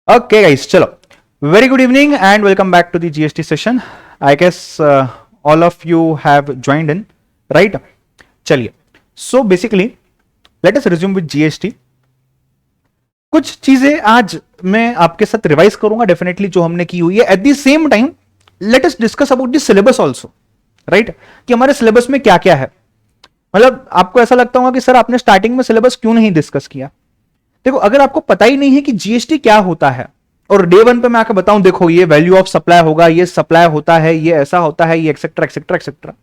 Okay, guys, chalo. Very good evening and welcome back to the GST session. I guess all of you have joined in, right? चलिए. So basically, let us resume with GST. कुछ चीजें आज मैं आपके साथ revise करूंगा definitely जो हमने की हुई है. At the same time let us discuss about the syllabus also, right? कि हमारे सिलेबस में क्या क्या है. मतलब आपको ऐसा लगता होगा कि सर आपने स्टार्टिंग में सिलेबस क्यों नहीं डिस्कस किया. देखो, अगर आपको पता ही नहीं है कि जीएसटी क्या होता है और डे वन पे मैं आके बताऊं देखो ये वैल्यू ऑफ सप्लाई होगा, ये सप्लाई होता है, ये ऐसा होता है, ये etcetera etcetera etcetera,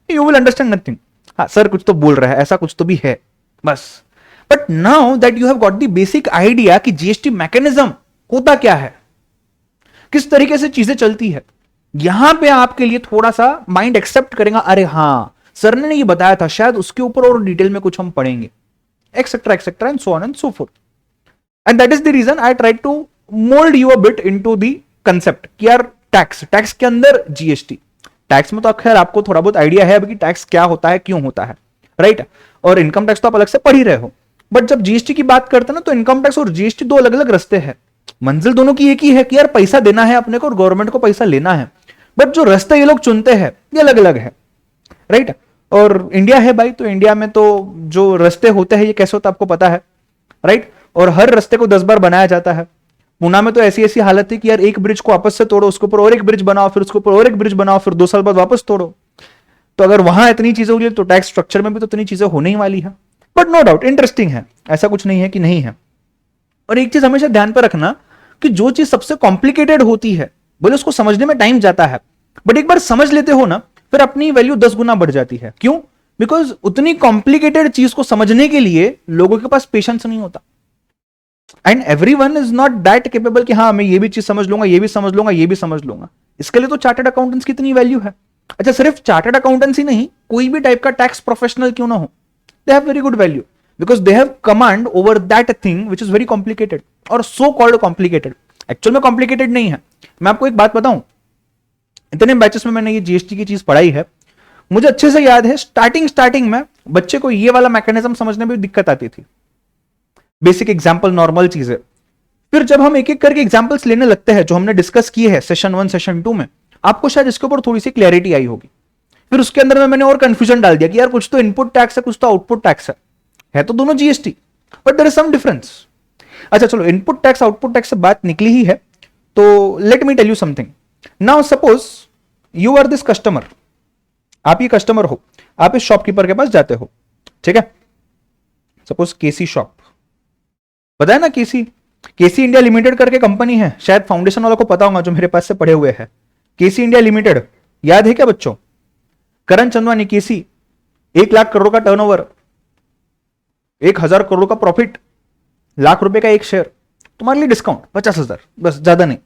you will understand nothing. हाँ सर कुछ तो बोल रहा है, ऐसा कुछ तो भी है बस. But now that you have got the basic idea कि जीएसटी मैकेनिज्म होता क्या है, किस तरीके से चीजें चलती है, यहां पे आपके लिए थोड़ा सा माइंड एक्सेप्ट करेगा. अरे हाँ सर ने ये बताया था, शायद उसके ऊपर और डिटेल में कुछ हम पढ़ेंगे, etcetera etcetera and so on and so fourth. And that is the reason I tried to mold you a bit into the concept कि यार टैक्स के अंदर जीएसटी. टैक्स में तो खैर आपको थोड़ा बहुत आइडिया है कि टैक्स क्या होता है, क्यों होता है, राइट? और इनकम टैक्स तो आप अलग से पढ़ ही रहे हो. बट जब जीएसटी की बात करते हैं ना, तो इनकम टैक्स और जीएसटी दो अलग अलग रास्ते हैं. मंजिल दोनों की एक ही है कि यार पैसा देना है अपने को और गवर्नमेंट को पैसा लेना है. बट जो रास्ते ये लोग चुनते हैं ये अलग अलग है, राइट? और इंडिया है भाई, तो इंडिया में तो जो रास्ते होते हैं ये कैसे होता है आपको पता है, राइट? और हर रास्ते को 10 बार बनाया जाता है. पुणे में तो ऐसी ऐसी हालत थी कि यार एक ब्रिज को आपस से तोड़ो, उसके ऊपर और एक ब्रिज बनाओ, फिर उसके ऊपर और एक ब्रिज बनाओ, फिर 2 साल बाद वापस तोड़ो. तो अगर वहां इतनी चीजें हुई तो टैक्स स्ट्रक्चर में भी तो इतनी चीजें होने ही वाली है. बट नो डाउट इंटरेस्टिंग है, ऐसा कुछ नहीं है कि नहीं है. और एक चीज हमेशा ध्यान पर रखना कि जो चीज सबसे कॉम्प्लिकेटेड होती है बोले उसको समझने में टाइम जाता है, बट एक बार समझ लेते हो ना फिर अपनी वैल्यू 10 गुना बढ़ जाती है. क्यों? बिकॉज उतनी कॉम्प्लिकेटेड चीज को समझने के लिए लोगों के पास पेशेंस नहीं होता. And everyone is not that capable कि हाँ मैं ये भी चीज समझ लूंगा, ये भी समझ लूंगा, ये भी समझ लूंगा. इसके लिए तो चार्टर्ड अकाउंटेंट्स की इतनी वैल्यू है. अच्छा, सिर्फ चार्टर्ड अकाउंटेंसी नहीं, कोई भी टाइप का टैक्स प्रोफेशनल क्यों ना हो, they have very good value because they have command over that thing which is very complicated और सो कॉल्ड कॉम्प्लिकेटेड. एक्चुअल में कॉम्प्लिकेटेड नहीं है. मैं आपको एक बात बताऊं, इतने बैचेस में मैंने ये जीएसटी की चीज पढ़ाई है, मुझे अच्छे से याद है स्टार्टिंग में बच्चे को ये वाला मैकेनिज्म समझने में दिक्कत आती थी. बेसिक एग्जाम्पल नॉर्मल चीज है. फिर जब हम एक एक करके एग्जाम्पल्स लेने लगते हैं जो हमने डिस्कस किए हैं सेशन 1 सेशन 2 में, आपको शायद इसके ऊपर थोड़ी सी क्लैरिटी आई होगी. फिर उसके अंदर में मैंने और कंफ्यूजन डाल दिया कि यार कुछ तो इनपुट टैक्स है, कुछ तो आउटपुट टैक्स है तो दोनों GST, but there is some difference. अच्छा चलो, इनपुट टैक्स आउटपुट टैक्स से बात निकली ही है तो let me tell you something. Now suppose you are this customer, आप ये कस्टमर हो, आप इस शॉपकीपर के पास जाते हो, ठीक है? सपोज केसी शॉप, पता है ना केसी इंडिया लिमिटेड करके कंपनी है, शायद फाउंडेशन वालों को पता होगा जो मेरे पास से पढ़े हुए हैं. केसी इंडिया लिमिटेड याद है क्या बच्चों? करण चंदवानी केसी, 1 लाख करोड़ का टर्नओवर, 1000 करोड़ का प्रॉफिट, लाख रुपए का एक शेयर, तुम्हारे लिए डिस्काउंट 50,000 बस, ज्यादा नहीं.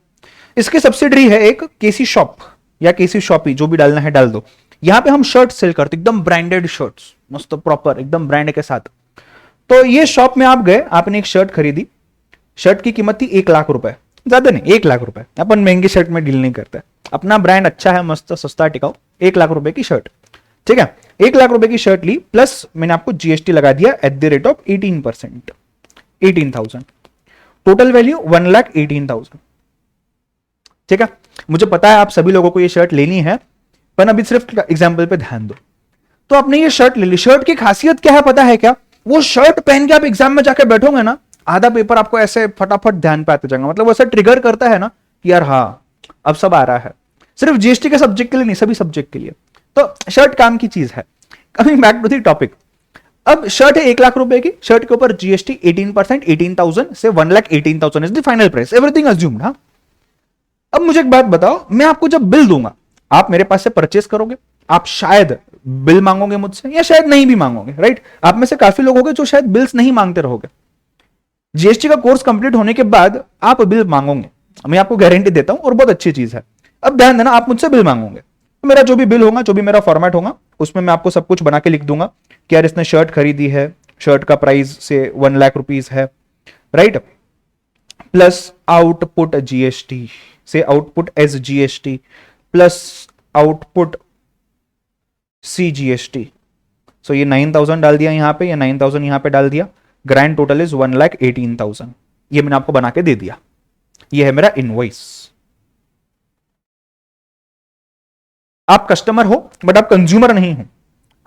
इसकी सब्सिडरी है एक केसी शॉप या केसी शॉपी, जो भी डालना है डाल दो. यहां पे हम शर्ट सेल करते, एकदम ब्रांडेड शर्ट्स, मस्त प्रॉपर एकदम ब्रांड के साथ. तो ये शॉप में आप गए, आपने एक शर्ट खरीदी, शर्ट की कीमत थी 1 लाख रुपए, ज्यादा नहीं 1 लाख रुपए. अपन महंगी शर्ट में डील नहीं करते, अपना ब्रांड अच्छा है, मस्त सस्ता टिकाऊ, 1 लाख रुपए की शर्ट, ठीक है? 1 लाख रुपए की शर्ट ली, प्लस मैंने आपको जीएसटी लगा दिया at the rate of 18%, 18,000. Total value 1,18,000, ठीक है? मुझे पता है आप सभी लोगों को ये शर्ट लेनी है, पर अभी सिर्फ एग्जाम्पल पे ध्यान दो. तो आपने ये शर्ट ले ली. शर्ट की खासियत क्या है पता है क्या? वो शर्ट पहन के आप एग्जाम में जाके बैठोगे ना, आधा पेपर आपको ऐसे फटाफट ध्यान पे आते जाएगा. मतलब वैसा ट्रिगर करता है ना कि यार हाँ अब सब आ रहा है. सिर्फ जीएसटी के सब्जेक्ट के लिए नहीं, सभी सब्जेक्ट के लिए. तो शर्ट काम की चीज है. Coming back to the topic, अब शर्ट है 1 लाख रुपए की, शर्ट के ऊपर जीएसटी 18%, 18,000 से 1,18,000 is the final price, everything assumed. हाँ, अब मुझे एक बात बताओ, मैं आपको जब बिल दूंगा, आप मेरे पास से परचेस करोगे, आप शायद बिल मांगोगे मुझसे या शायद नहीं भी मांगोगे, राइट? आप में से काफी लोग होंगे जो शायद बिल्स नहीं मांगते रहोगे. जीएसटी का कोर्स कंप्लीट होने के बाद आप बिल मांगोगे, मैं आपको गारंटी देता हूं, और बहुत अच्छी चीज है. अब ध्यान देना, आप मुझसे बिल मांगोगे तो मेरा जो भी बिल होगा, जो भी मेरा फॉर्मेट होगा, उसमें मैं आपको सब कुछ बना के लिख दूंगा कि यार इसने शर्ट खरीदी है, शर्ट का प्राइस से 1 लाख रुपीज है, राइट? प्लस आउटपुट जीएसटी से output S GST plus output C GST. So ये 9,000 डाल दिया यहां पे, या 9,000 यहां पे डाल दिया. Grand total is 1,18,000. ये मैंने आपको बना के दे दिया. ये है मेरा इनवॉइस। आप कस्टमर हो बट आप कंज्यूमर नहीं हो,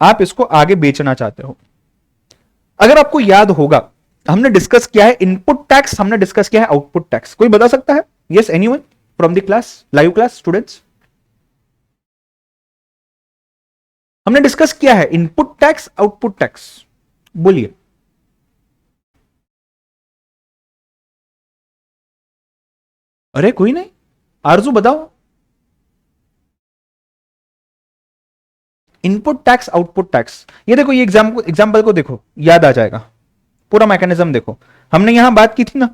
आप इसको आगे बेचना चाहते हो। अगर आपको याद होगा, हमने डिस्कस किया है इनपुट टैक्स, हमने डिस्कस किया है आउटपुट टैक्स। कोई बता सकता है? Yes, anyone from the class, live class students? हमने डिस्कस किया है इनपुट टैक्स, आउटपुट टैक्स, बोलिए। अरे कोई नहीं, आरजू बताओ। इनपुट टैक्स, आउटपुट टैक्स, ये देखो, ये एग्जाम्पल को देखो, याद आ जाएगा पूरा मैकेनिज्म। देखो हमने यहां बात की थी ना,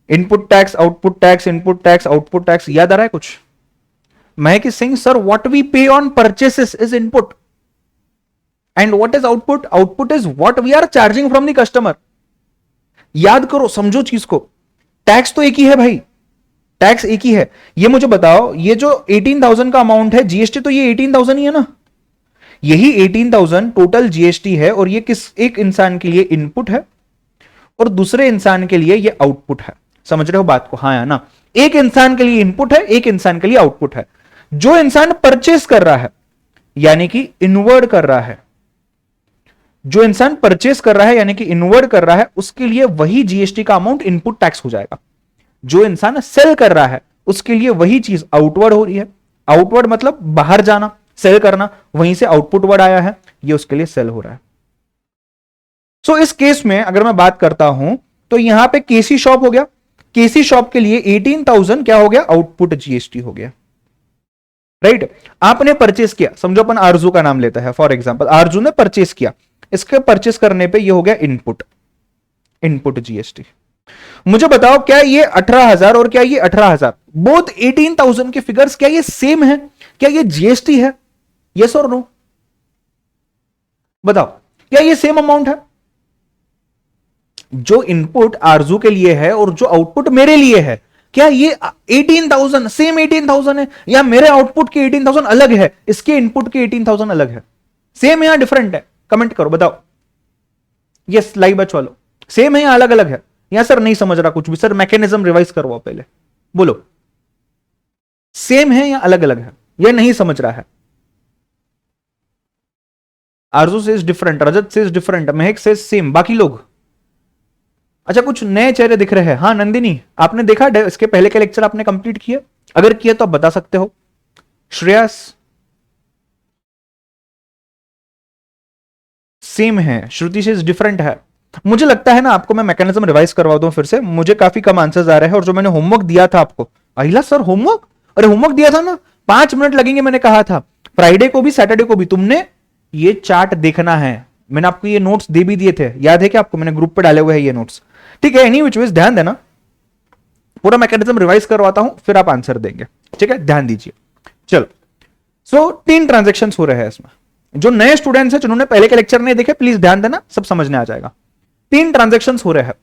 input tax, output tax, input tax, output tax, याद आ रहा है कुछ? Mahak is saying sir what we pay on purchases is input and what is output? Output is what we are charging from the customer. याद करो, समझो चीज को, टैक्स तो एक ही है भाई, टैक्स एक ही है। ये मुझे बताओ, ये जो 18,000 का अमाउंट है जीएसटी, तो ये 18,000 ही है ना? यही 18,000 टोटल जीएसटी है, और ये किस एक इंसान के लिए इनपुट है और दूसरे इंसान के लिए ये आउटपुट है। समझ रहे हो बात को? हाँ या ना? एक इंसान के लिए इनपुट है, एक इंसान के लिए आउटपुट है। जो इंसान परचेस कर रहा है, यानी कि इनवर्ड कर रहा है, जो इंसान परचेस कर रहा है यानी कि इनवर्ड कर रहा है, उसके लिए वही जीएसटी का अमाउंट इनपुट टैक्स हो जाएगा। जो इंसान सेल कर रहा है उसके लिए वही चीज आउटवर्ड हो रही है। आउटवर्ड मतलब बाहर जाना, सेल करना, वहीं से आउटपुट वर्ड आया है, ये उसके लिए सेल हो रहा है। सो इस केस में अगर मैं बात करता हूं तो यहां पे केसी शॉप हो गया, केसी शॉप के लिए 18,000 क्या हो गया? आउटपुट जीएसटी हो गया, राइट? आपने परचेस किया, समझो अपन आरजू का नाम लेता है फॉर एग्जांपल, आरजू ने परचेस किया, इसके परचेस करने पे ये हो गया इनपुट, इनपुट जीएसटी। मुझे बताओ क्या ये 18,000 और क्या ये 18,000 बोथ 18,000 के फिगर्स क्या ये सेम है? क्या ये जीएसटी है? यस और नो? बताओ, क्या ये सेम अमाउंट है? जो इनपुट आरजू के लिए है और जो आउटपुट मेरे लिए है, क्या ये 18,000 सेम 18,000 है, या मेरे आउटपुट के 18,000 अलग है, इसके इनपुट के 18,000 अलग है? सेम है या डिफरेंट है? कमेंट करो, बताओ। यस, लाइव बैच वालों, सेम है या अलग अलग है? या सर नहीं समझ रहा कुछ भी, सर मैकेनिज्म रिवाइज करवाओ पहले, बोलो सेम है या अलग अलग है, या नहीं समझ रहा है? आरजू से डिफरेंट, रजत से डिफरेंट, महक से सेम, बाकी लोग? अच्छा, कुछ नए चेहरे दिख रहे हैं। हाँ नंदिनी, आपने देखा इसके पहले के लेक्चर आपने कंप्लीट किए? अगर किए तो आप बता सकते हो। श्रेयस, सेम है, श्रुति से डिफरेंट है। मुझे लगता है ना आपको मैं मैकेनिज्म रिवाइज करवा दूं फिर से, मुझे काफी कम आंसर्स आ रहे हैं। और जो मैंने होमवर्क दिया था आपको, अहिला सर होमवर्क, अरे होमवर्क दिया था ना, 5 मिनट लगेंगे मैंने कहा था, फ्राइडे को भी सैटरडे को भी। तुमने ये चार्ट देखना है, मैंने आपको ये नोट्स दे भी दिए थे, याद है कि आपको? मैंने ग्रुप पे डाले हुए हैं ये नोट्स, ठीक है? एनी विच वेज ध्यान देना, पूरा मैकेनिज्म रिवाइज करवाता हूं फिर आप आंसर देंगे, ठीक है? ध्यान दीजिए। चलो, सो 3 ट्रांजेक्शन हो रहे हैं इसमें। जो नए स्टूडेंट्स हैं जिन्होंने पहले के लेक्चर नहीं देखे, प्लीज ध्यान देना, सब समझने आ जाएगा। 3 ट्रांजेक्शन हो रहे हैं।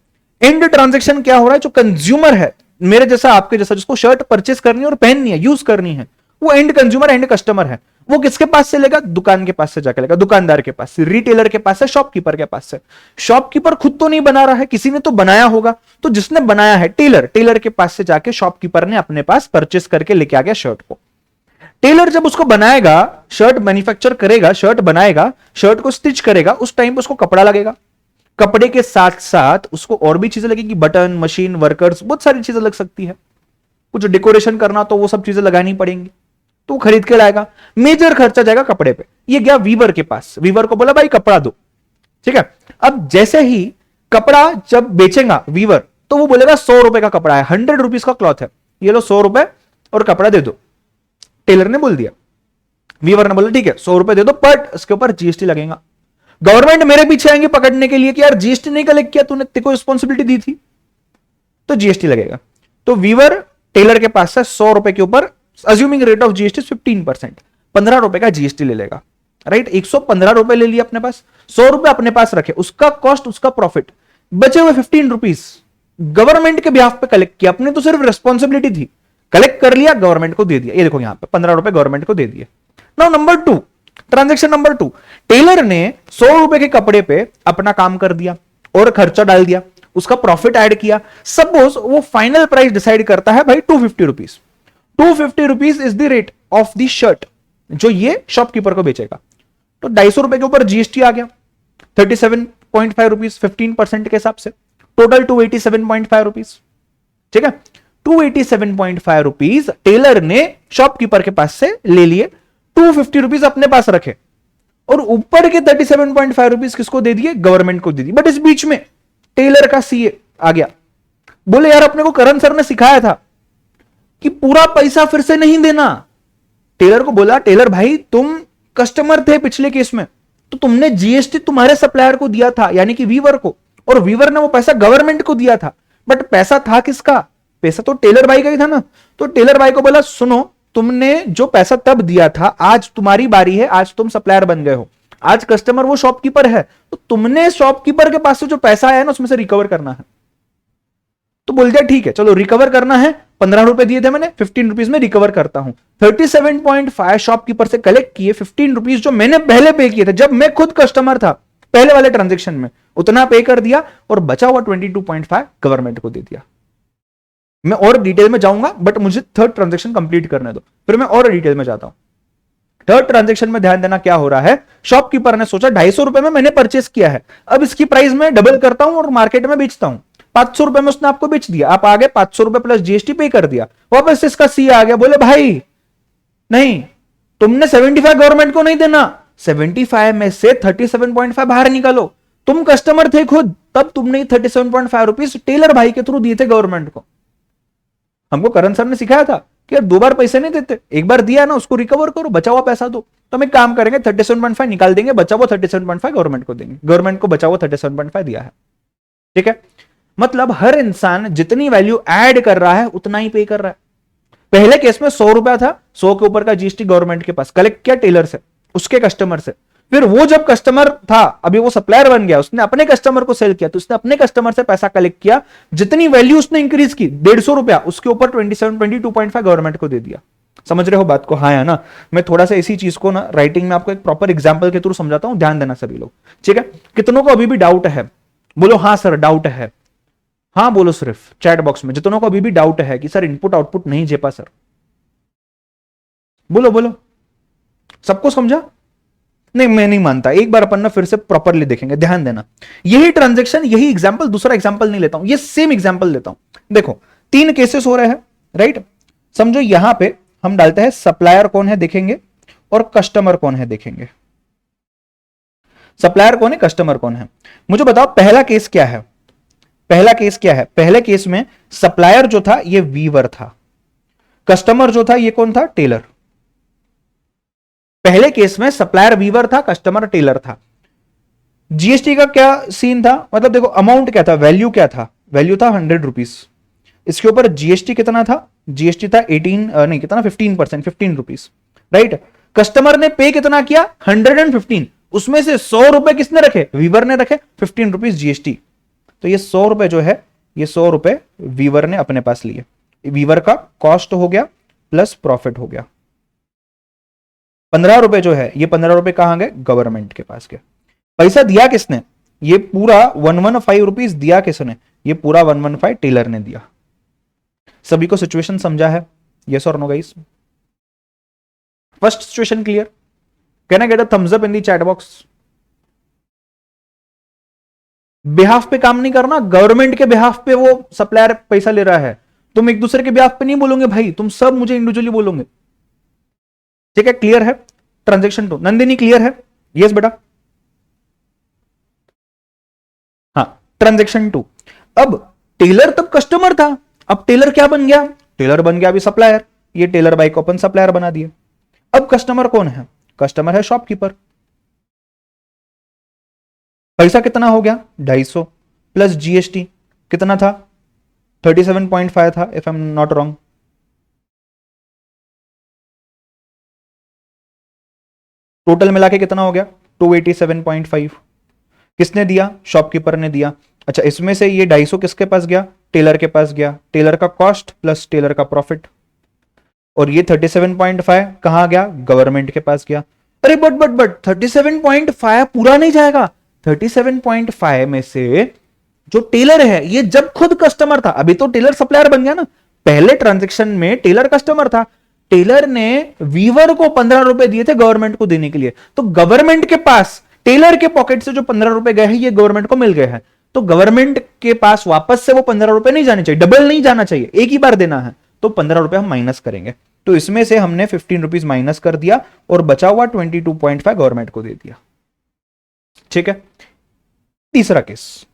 एंड ट्रांजेक्शन क्या हो रहा है? जो कंज्यूमर है, मेरे जैसा आपके जैसा, जिसको शर्ट परचेस करनी है और पहननी है, यूज करनी है, वो एंड कंज्यूमर, एंड कस्टमर है। वो किसके पास से लेगा? दुकान के पास से जाकर लेगा, दुकानदार के पास से, रिटेलर के पास से, शॉपकीपर के पास से। शॉपकीपर खुद तो नहीं बना रहा है, किसी ने तो बनाया होगा, तो जिसने बनाया है टेलर, टेलर के पास से जाके शॉपकीपर ने अपने पास परचेस करके लेके आ गया शर्ट को। टेलर जब उसको बनाएगा, शर्ट मैन्युफैक्चर करेगा, शर्ट बनाएगा, शर्ट को स्टिच करेगा, उस टाइम पे उसको कपड़ा लगेगा। कपड़े के साथ साथ उसको और भी चीजें लगेगी, बटन, मशीन, वर्कर्स, बहुत सारी चीजें लग सकती है। कुछ डेकोरेशन करना तो वो सब चीजें लगानी पड़ेंगी, तो खरीद के लाएगा। मेजर खर्चा जाएगा कपड़े पे। ये गया वीवर के पास, वीवर को बोला भाई कपड़ा दो, ठीक है? अब जैसे ही कपड़ा जब बेचेगा वीवर, तो वो बोलेगा 100 रुपए का कपड़ा है, 100 रुपीज का क्लॉथ है, ये लो 100 रुपए और कपड़ा दे दो। टेलर ने बोल दिया, वीवर ने बोला ठीक है 100 रुपए दे दो, बट इसके ऊपर जीएसटी लगेगा। गवर्नमेंट मेरे पीछे आएंगे पकड़ने के लिए कि यार जीएसटी नहीं कलेक्ट किया तूने, तेरे को रिस्पॉन्सिबिलिटी दी थी, तो जीएसटी लगेगा। तो वीवर टेलर के पास से 100 रुपए के ऊपर, अज्यूमिंग रेट ऑफ जीएसटी 15%, 15 रुपए का जीएसटी ले लेगा, राइट? 115 रुपए ले लिया अपने पास, 100 रुपए अपने पास रखे, उसका कॉस्ट, उसका प्रॉफिट, बचे हुए 15 रुपीज गवर्नमेंट के बिहाफ पे कलेक्ट किया। अपने तो सिर्फ रिस्पॉन्सिबिलिटी थी, कलेक्ट कर लिया, गवर्नमेंट को दे दिया। ये देखो यहां पे 15 रुपए गवर्नमेंट को दे दिए। Now number 2, transaction number 2, tailor ने 100 रुपए के कपड़े पे अपना काम कर दिया और खर्चा डाल दिया, उसका प्रॉफिट ऐड किया। सपोज वो फाइनल प्राइस डिसाइड करता है भाई 250 rupees, 250 rupees is the rate of the shirt जो ये शॉपकीपर को बेचेगा। तो 250 रुपए के ऊपर जीएसटी आ गया 37.5 रुपीज 15% के हिसाब से, टोटल 287.5 रुपीज। ठीक है, 287.5 रुपीज टेलर ने शॉपकीपर के पास से ले लिए, 250 रुपीज अपने पास रखे और ऊपर के 37.5 रुपीज किसको दे दिए? गवर्नमेंट को दे दिए। बट इस बीच में टेलर का सीए आ गया, बोले यार अपने को करण सर ने सिखाया था कि पूरा पैसा फिर से नहीं देना। टेलर को बोला, टेलर भाई तुम कस्टमर थे पिछले केस में, तो तुमने जीएसटी तुम्हारे सप्लायर को दिया था यानी कि वीवर को, और वीवर ने वो पैसा गवर्नमेंट को दिया था। बट पैसा था किसका? पैसा तो टेलर भाई का ही था ना। तो टेलर भाई को बोला सुनो, तुमने जो पैसा तब दिया था, आज तुम्हारी बारी है, आज तुम सप्लायर बन गए हो, आज कस्टमर वो शॉपकीपर है, तो तुमने शॉपकीपर के पास से जो पैसा आया ना उसमें से रिकवर करना है। तो बोल दिया ठीक है चलो रिकवर करना है, 15 रुपए दिए थे मैंने, 15 रुपीज में रिकवर करता हूं। 37.5 शॉपकीपर से कलेक्ट किए, 15 रुपीज जो मैंने पहले पे किए थे जब मैं खुद कस्टमर था पहले वाले ट्रांजेक्शन में, उतना पे कर दिया और बचा हुआ 22.5 गवर्नमेंट को दे दिया। मैं और डिटेल में जाऊंगा बट मुझे थर्ड ट्रांजेक्शन कंप्लीट करने दो, फिर मैं और डिटेल में जाता हूं। थर्ड ट्रांजेक्शन में ध्यान देना क्या हो रहा है, शॉपकीपर ने सोचा 250 रुपए में मैंने परचेस किया है, अब इसकी प्राइस में डबल करता हूं और मार्केट में बेचता हूं। 500 रुपए में उसने आपको बेच दिया, आप आगे 500 रुपए प्लस जीएसटी पे कर दिया। वापस इसका सी आ गया, बोले भाई नहीं, तुमने 75 गवर्नमेंट को नहीं देना, 75 में से 37.5 बाहर निकालो। तुम कस्टमर थे खुद, तब तुमने 37.5 रुपीज टेलर भाई के थ्रू दिए थे गवर्नमेंट को। हमको करण सर ने सिखाया था कि यार 2 बार पैसे नहीं देते, एक बार दिया ना उसको रिकवर करो, बचा हुआ पैसा दो। तो हम एक काम करेंगे 37.5 निकाल देंगे, बचा हुआ 37.5 गवर्नमेंट को देंगे। गवर्नमेंट को बचा हुआ 37.5 दिया है। ठीक है, मतलब हर इंसान जितनी वैल्यू ऐड कर रहा है उतना ही पे कर रहा है। पहले केस में 100 रुपया था, 100 के ऊपर का जीएसटी गवर्नमेंट के पास कलेक्ट किया टेलर से, उसके कस्टमर से। फिर वो जब कस्टमर था, अभी वो सप्लायर बन गया, उसने अपने कस्टमर को सेल किया, तो उसने अपने कस्टमर से पैसा कलेक्ट किया, जितनी वैल्यू उसने इंक्रीज की 150 रुपया, उसके ऊपर 22.5 गवर्नमेंट को दे दिया। समझ रहे हो बात को? हाँ है ना। मैं थोड़ा सा इसी चीज को ना राइटिंग में आपको एक प्रॉपर एग्जाम्पल के थ्रू समझाता हूं, ध्यान देना सभी लोग। ठीक है, कितनों को अभी भी डाउट है? बोलो हाँ सर डाउट है। हाँ बोलो सिर्फ चैट बॉक्स में, जितनों को अभी भी डाउट है कि सर इनपुट आउटपुट नहीं झेपा सर, बोलो बोलो। सबको समझा? नहीं मैं नहीं मानता, एक बार अपन ना फिर से प्रॉपरली देखेंगे, ध्यान देना। यही ट्रांजैक्शन, यही एग्जांपल, दूसरा एग्जांपल नहीं लेता हूं, ये सेम एग्जांपल लेता हूं। देखो 3 केसेस हो रहे हैं, राइट। समझो यहां पे हम डालते हैं सप्लायर कौन है देखेंगे और कस्टमर कौन है देखेंगे। सप्लायर कौन है, कस्टमर कौन है। मुझे बताओ पहला केस क्या है? पहला केस क्या है? पहले केस में सप्लायर जो था ये वीवर था, कस्टमर जो था ये कौन था? टेलर। पहले केस में सप्लायर वीवर था, कस्टमर टेलर था। जीएसटी का क्या सीन था? मतलब देखो अमाउंट क्या था, वैल्यू क्या था? वैल्यू था 100 रुपीज, इसके ऊपर जीएसटी कितना था? जीएसटी था 18 नहीं कितना 15%, 15 रुपीज, राइट। कस्टमर ने पे कितना किया? 115, उसमें से 100 रुपए किसने रखे? वीवर ने रखे, 15 रुपीज जीएसटी। तो ये 100 रुपए जो है, ये 100 रुपए वीवर ने अपने पास लिए, वीवर का कॉस्ट हो गया प्लस प्रॉफिट हो गया। 15 रुपए जो है, ये 15 रुपए कहां गए? गवर्नमेंट के पास गए। पैसा दिया किसने? ये पूरा 115 रुपीज दिया किसने? ये पूरा 115 टेलर ने दिया। सभी को सिचुएशन समझा है? यस और no guys? First situation clear? Can I get a thumbs up in the chat box? Behalf पे काम नहीं करना, गवर्नमेंट के बिहाफ पे वो सप्लायर पैसा ले रहा है, तुम एक दूसरे के बिहाफ पे नहीं बोलोगे भाई, तुम सब मुझे इंडिविजुअली बोलोगे। ठीक है, क्लियर है? ट्रांजेक्शन 2 नंदिनी क्लियर है? यस बेटा। हाँ, ट्रांजेक्शन 2। अब टेलर तब कस्टमर था, अब टेलर क्या बन गया? टेलर बन गया अभी सप्लायर। ये टेलर बाई को अपन सप्लायर बना दिए। अब कस्टमर कौन है? कस्टमर है शॉपकीपर। पैसा कितना हो गया? 250 प्लस जीएसटी कितना था? 37.5 था if I am not wrong. Total मिला के कितना हो गया? 287.5। किसने दिया? शॉपकीपर ने दिया। अच्छा, इसमें से ये 250 किसके पास गया? टेलर के पास गया। टेलर का कॉस्ट प्लस टेलर का प्रॉफिट। और ये 37.5 कहां गया? गवर्नमेंट के पास गया। अरे बट 37.5 पूरा नहीं जाएगा। 37.5 में से जो टेलर है ये जब खुद कस्टमर था, अभी तो टेलर सप्लायर बन गया ना, पहले ट्रांजेक्शन में टेलर कस्टमर था, टेलर ने वीवर को 15 रुपए दिए थे गवर्नमेंट को देने के लिए, तो गवर्नमेंट के पास टेलर के पॉकेट से जो 15 रुपए गए हैं ये गवर्नमेंट को मिल गए हैं, तो गवर्नमेंट के पास वापस से वो 15 रुपए नहीं जाने चाहिए, डबल नहीं जाना चाहिए, एक ही बार देना है, तो 15 रुपए हम माइनस करेंगे। तो इसमें से हमने 15 रुपीज माइनस कर दिया और बचा हुआ 22.5 गवर्नमेंट को दे दिया। ठीक है, तीसरा केस,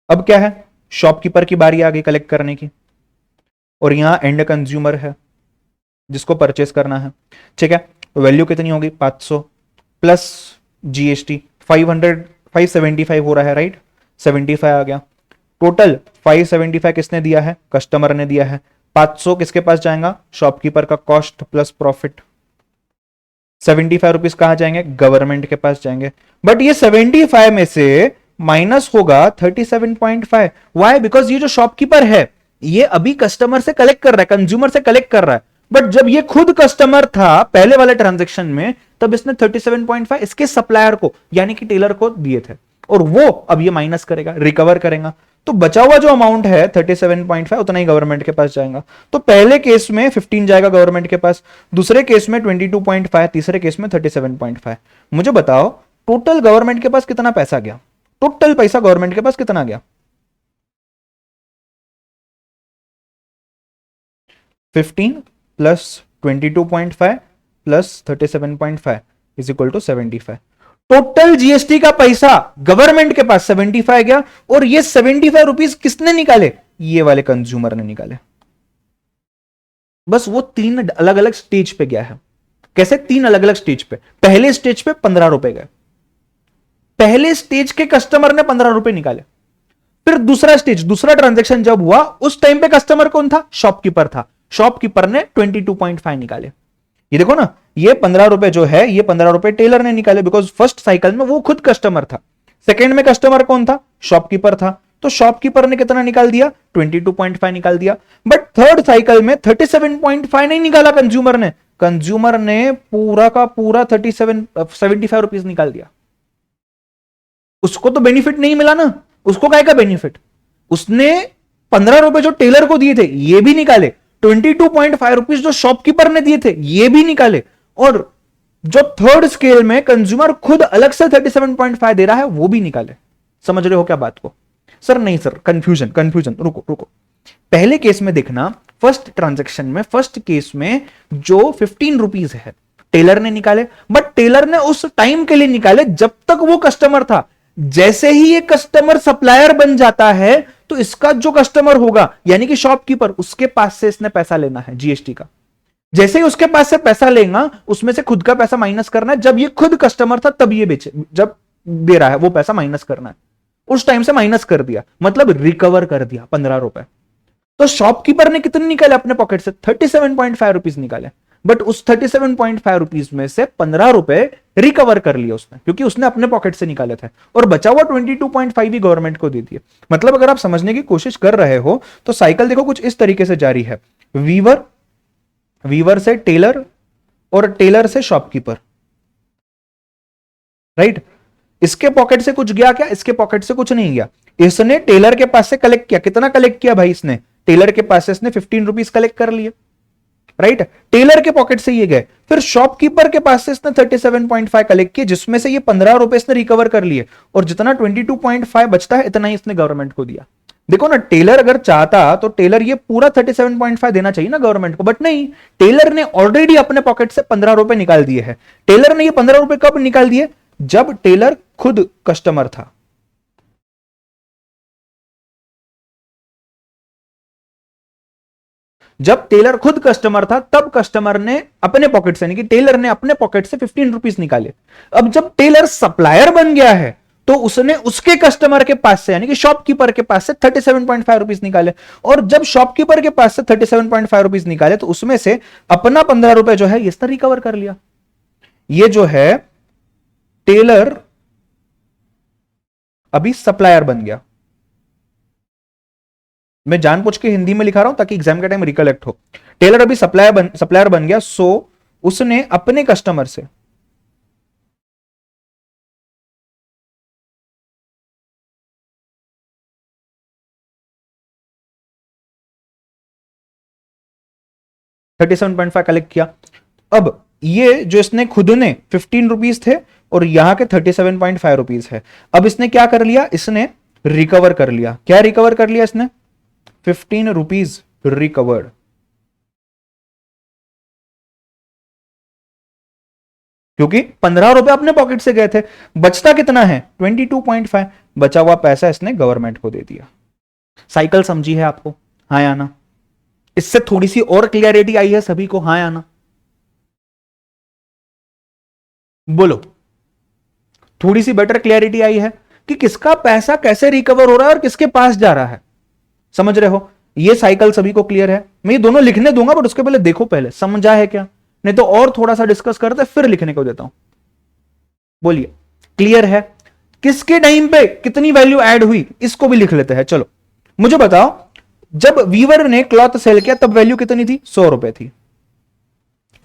अब क्या है, शॉपकीपर की बारी आ गई कलेक्ट करने की, और यहां एंड कंज्यूमर है जिसको परचेस करना है। ठीक है, वैल्यू कितनी होगी 500 प्लस जीएसटी 575 हो रहा है, राइट, 75 आ गया, टोटल 575 किसने दिया है, कस्टमर ने दिया है, 500 किसके पास जाएगा, शॉपकीपर का कॉस्ट प्लस प्रॉफिट, 75 रुपीज कहां जाएंगे, गवर्नमेंट के पास जाएंगे, बट ये 75 में से माइनस होगा 37.5, वाई, बिकॉज ये जो शॉपकीपर है ये अभी कस्टमर से कलेक्ट कर रहा है, कंज्यूमर से कलेक्ट कर रहा है, बट जब ये खुद कस्टमर था पहले वाले ट्रांजैक्शन में तब इसने 37.5 इसके सप्लायर को यानी कि टेलर को दिए थे, और वो अब ये माइनस करेगा, रिकवर करेगा, तो बचा हुआ जो अमाउंट है 37.5 उतना ही गवर्नमेंट के पास जाएगा। तो पहले केस में 15 जाएगा गवर्नमेंट के पास, दूसरे केस में 22.5, तीसरे केस में 37.5। मुझे बताओ टोटल गवर्नमेंट के पास कितना पैसा गया, टोटल पैसा गवर्नमेंट के पास कितना गया, 15 plus 22.5 plus 37.5 is equal to 75। Total GST का पैसा गवर्नमेंट के पास 75 गया, और ये 75 रुपीज किसने निकाले, ये वाले कंज्यूमर ने निकाले। बस वो 3 अलग अलग स्टेज पे गया है। कैसे 3 अलग अलग स्टेज पे, पहले स्टेज पे 15 रुपए गए, पहले स्टेज के कस्टमर ने 15 रुपए निकाले, फिर दूसरा स्टेज, दूसरा ट्रांजैक्शन जब हुआ उस टाइम पे कस्टमर कौन था, शॉपकीपर था, शॉपकीपर ने 22.5 निकाले। ये देखो ना, ये 15 रुपए जो है ये 15 रुपए टेलर ने निकाले, बिकॉज फर्स्ट साइकिल में वो खुद कस्टमर था, सेकेंड में कस्टमर कौन था, शॉपकीपर था, तो शॉपकीपर ने कितना निकाल दिया, 22.5 निकाल दिया, बट थर्ड साइकिल में 37.5 नहीं निकाला कंज्यूमर ने, कंज्यूमर ने पूरा का पूरा 75 रुपीज निकाल दिया। उसको तो बेनिफिट नहीं मिला ना, उसको काय का बेनिफिट, उसने 15 रुपए जो टेलर को दिए थे ये भी निकाले, 22.5 रुपीज जो शॉपकीपर ने दिए थे ये भी निकाले, और जो थर्ड स्केल में कंज्यूमर खुद अलग से 37.5 दे रहा है वो भी निकाले। समझ रहे हो क्या बात को, सर नहीं सर, कंफ्यूजन कंफ्यूजन, रुको रुको, पहले केस में देखना, फर्स्ट ट्रांजैक्शन में फर्स्ट केस में जो 15 रुपीज है टेलर ने निकाले, बट टेलर ने उस टाइम के लिए निकाले जब तक वो कस्टमर था, जैसे ही ये कस्टमर सप्लायर बन जाता है तो इसका जो कस्टमर होगा यानी कि शॉपकीपर, उसके पास से इसने पैसा लेना है जीएसटी का, जैसे ही उसके पास से पैसा लेगा उसमें से खुद का पैसा माइनस करना है, जब ये खुद कस्टमर था तब ये बेचे, जब दे रहा है वो पैसा माइनस करना है, उस टाइम से माइनस कर दिया, मतलब रिकवर कर दिया 15 रुपए। तो शॉपकीपर ने कितने निकाले अपने पॉकेट से, 37.5 रुपीज निकाले, बट उस 37.5 रुपीज में से 15 रुपए रिकवर कर लिया उसने, क्योंकि उसने अपने पॉकेट से निकाले थे, और बचा हुआ 22.5 ही गवर्नमेंट को दे दिए। मतलब अगर आप समझने की कोशिश कर रहे हो तो साइकिल देखो कुछ इस तरीके से जारी है, वीवर, वीवर से टेलर, और टेलर से शॉपकीपर, राइट। इसके पॉकेट से कुछ गया क्या, इसके पॉकेट से कुछ नहीं गया, इसने टेलर के पास से कलेक्ट किया, कितना कलेक्ट किया भाई इसने, टेलर के पास से इसने 15 रुपीज कलेक्ट कर लिए, राइट, टेलर के पॉकेट से ये गए, फिर शॉपकीपर के पास से इसने 37.5 कलेक्ट किए, जिसमें से ये 15 रुपए इसने रिकवर कर लिए, और जितना 22.5 बचता है इतना ही इसने गवर्नमेंट को दिया। देखो ना, टेलर अगर चाहता तो टेलर ये पूरा 37.5 देना चाहिए ना गवर्नमेंट को, बट नहीं, टेलर ने ऑलरेडी अपने पॉकेट से 15 रुपए निकाल दिए हैं। टेलर ने ये 15 रुपए कब निकाल दिए, जब टेलर खुद कस्टमर था। जब टेलर खुद कस्टमर था तब कस्टमर ने अपने पॉकेट से, यानी कि टेलर ने अपने पॉकेट से 15 रुपीज निकाले। अब जब टेलर सप्लायर बन गया है तो उसने उसके कस्टमर के पास से, यानी कि शॉपकीपर के पास से 37.5 रुपीज निकाले, और जब शॉपकीपर के पास से 37.5 रुपीज निकाले तो उसमें से अपना 15 रुपए जो है इसने रिकवर कर लिया। ये जो है टेलर अभी सप्लायर बन गया। मैं जानबूझ के हिंदी में लिखा रहा हूं ताकि एग्जाम के टाइम रिकलेक्ट हो। टेलर अभी सप्लायर बन गया, सो उसने अपने कस्टमर से 37.5 कलेक्ट किया। अब ये जो इसने खुद ने 15 रुपीज थे और यहां के 37.5 रुपीज है। अब इसने क्या कर लिया, इसने रिकवर कर लिया। क्या रिकवर कर लिया इसने? 15 रुपीज रिकवर्ड। क्योंकि 15 रुपए अपने पॉकेट से गए थे, बचता कितना है 22.5। बचा हुआ पैसा इसने गवर्नमेंट को दे दिया। साइकिल समझी है आपको? हाँ या ना? इससे थोड़ी सी और क्लियरिटी आई है सभी को? हाँ या ना? बोलो। थोड़ी सी बेटर क्लियरिटी आई है कि किसका पैसा कैसे रिकवर हो रहा है और किसके पास जा रहा है। समझ रहे हो? ये साइकिल सभी को क्लियर है? मैं ये दोनों लिखने दूंगा बट उसके पहले देखो पहले समझा है क्या, नहीं तो और थोड़ा सा डिस्कस करते फिर लिखने को देता हूं। बोलिए क्लियर है? किसके टाइम पे कितनी वैल्यू ऐड हुई इसको भी लिख लेते हैं। चलो मुझे बताओ, जब वीवर ने क्लॉथ सेल किया तब वैल्यू कितनी थी? 100 रुपए थी।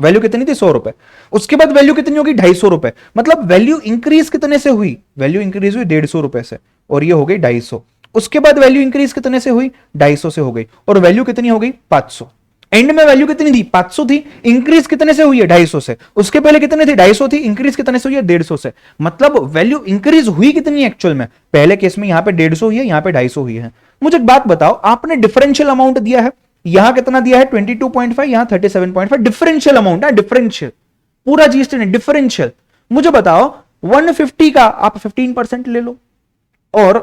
वैल्यू कितनी थी? 100 रुपए। उसके बाद वैल्यू कितनी होगी? 250 रुपए। मतलब वैल्यू इंक्रीज कितने से हुई? वैल्यू इंक्रीज हुई 150 रुपए से और ये हो गई 250। उसके बाद वैल्यू इंक्रीज कितने से हुई? 250 से हो गई और वैल्यू कितनी हो गई? 500। एंड में वैल्यू कितनी थी? 500 थी। इंक्रीज कितने से हुई है? 250 से। उसके पहले कितने थी? 250 थी। इंक्रीज कितने से हुई है? 150 से। मतलब वैल्यू इंक्रीज हुई कितनी एक्चुअल में? पहले केस में यहां पे 150 हुई है, यहां पे 250 हुई है। मुझे एक बात बताओ, आपने डिफरेंशियल अमाउंट दिया है, यहां कितना दिया है? 22.5, यहां 37.5। डिफरेंशियल अमाउंट है, डिफरेंशियल। पूरा जीएसटी नहीं, डिफरेंशियल। मुझे बताओ 150 का आप 15% ले लो और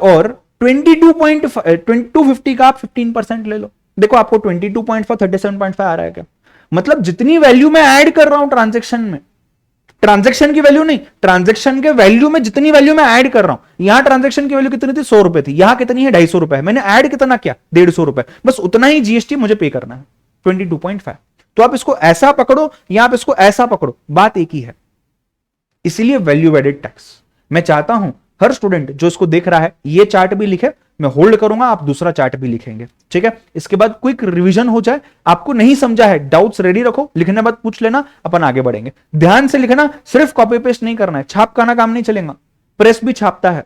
22.250 का आप 15% ले लो। देखो आपको 22.4 37.5 आ रहा है क्या? मतलब जितनी वैल्यू मैं ऐड कर रहा हूं ट्रांजेक्शन में, ट्रांजेक्शन की वैल्यू नहीं, ट्रांजेक्शन के वैल्यू में जितनी वैल्यू मैं ऐड कर रहा हूं, यहां ट्रांजेक्शन की वैल्यू कितनी थी? 100 रुपए थी। यहां कितनी है? 250 रुपए। मैंने ऐड कितना किया? 150 रुपए। बस उतना ही जीएसटी मुझे पे करना है, 22.5। तो आप इसको ऐसा पकड़ो या आप इसको ऐसा पकड़ो, बात एक ही है। इसीलिए वैल्यू एडेड टैक्स। मैं चाहता हूं हर स्टूडेंट जो इसको देख रहा है ये चार्ट भी लिखे, मैं होल्ड करूंगा, आप दूसरा चार्ट भी लिखेंगे, ठीक है? इसके बाद क्विक रिवीजन हो जाए। आपको नहीं समझा है, डाउट्स रेडी रखो, लिखने बाद पूछ लेना, अपन आगे बढ़ेंगे। ध्यान से लिखना, सिर्फ कॉपी पेस्ट नहीं करना है, छाप खाना काम नहीं चलेगा। प्रेस भी छापता है,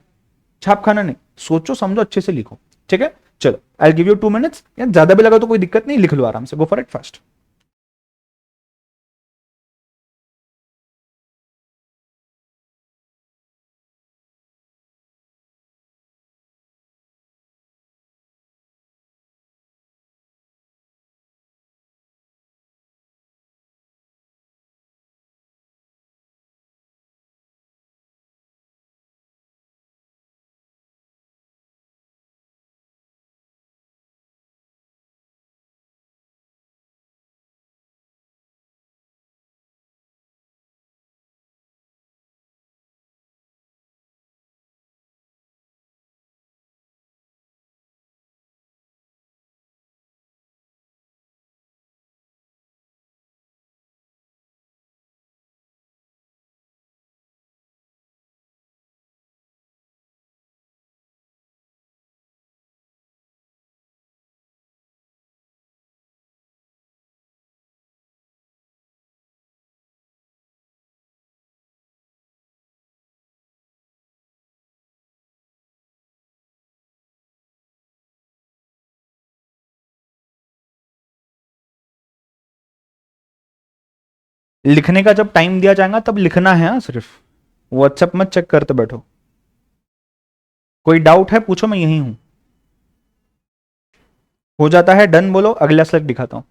छाप खाना नहीं। सोचो समझो अच्छे से लिखो, ठीक है? चलो आई गिव यू 2 मिनट्स, या ज्यादा भी लगा तो कोई दिक्कत नहीं, लिख लो आराम से, गो फॉर इट फास्ट। लिखने का जब टाइम दिया जाएगा तब लिखना है, हाँ सिर्फ व्हाट्सएप मत चेक करते बैठो। कोई डाउट है पूछो, मैं यही हूं। हो जाता है डन, बोलो अगला स्लाइड दिखाता हूं।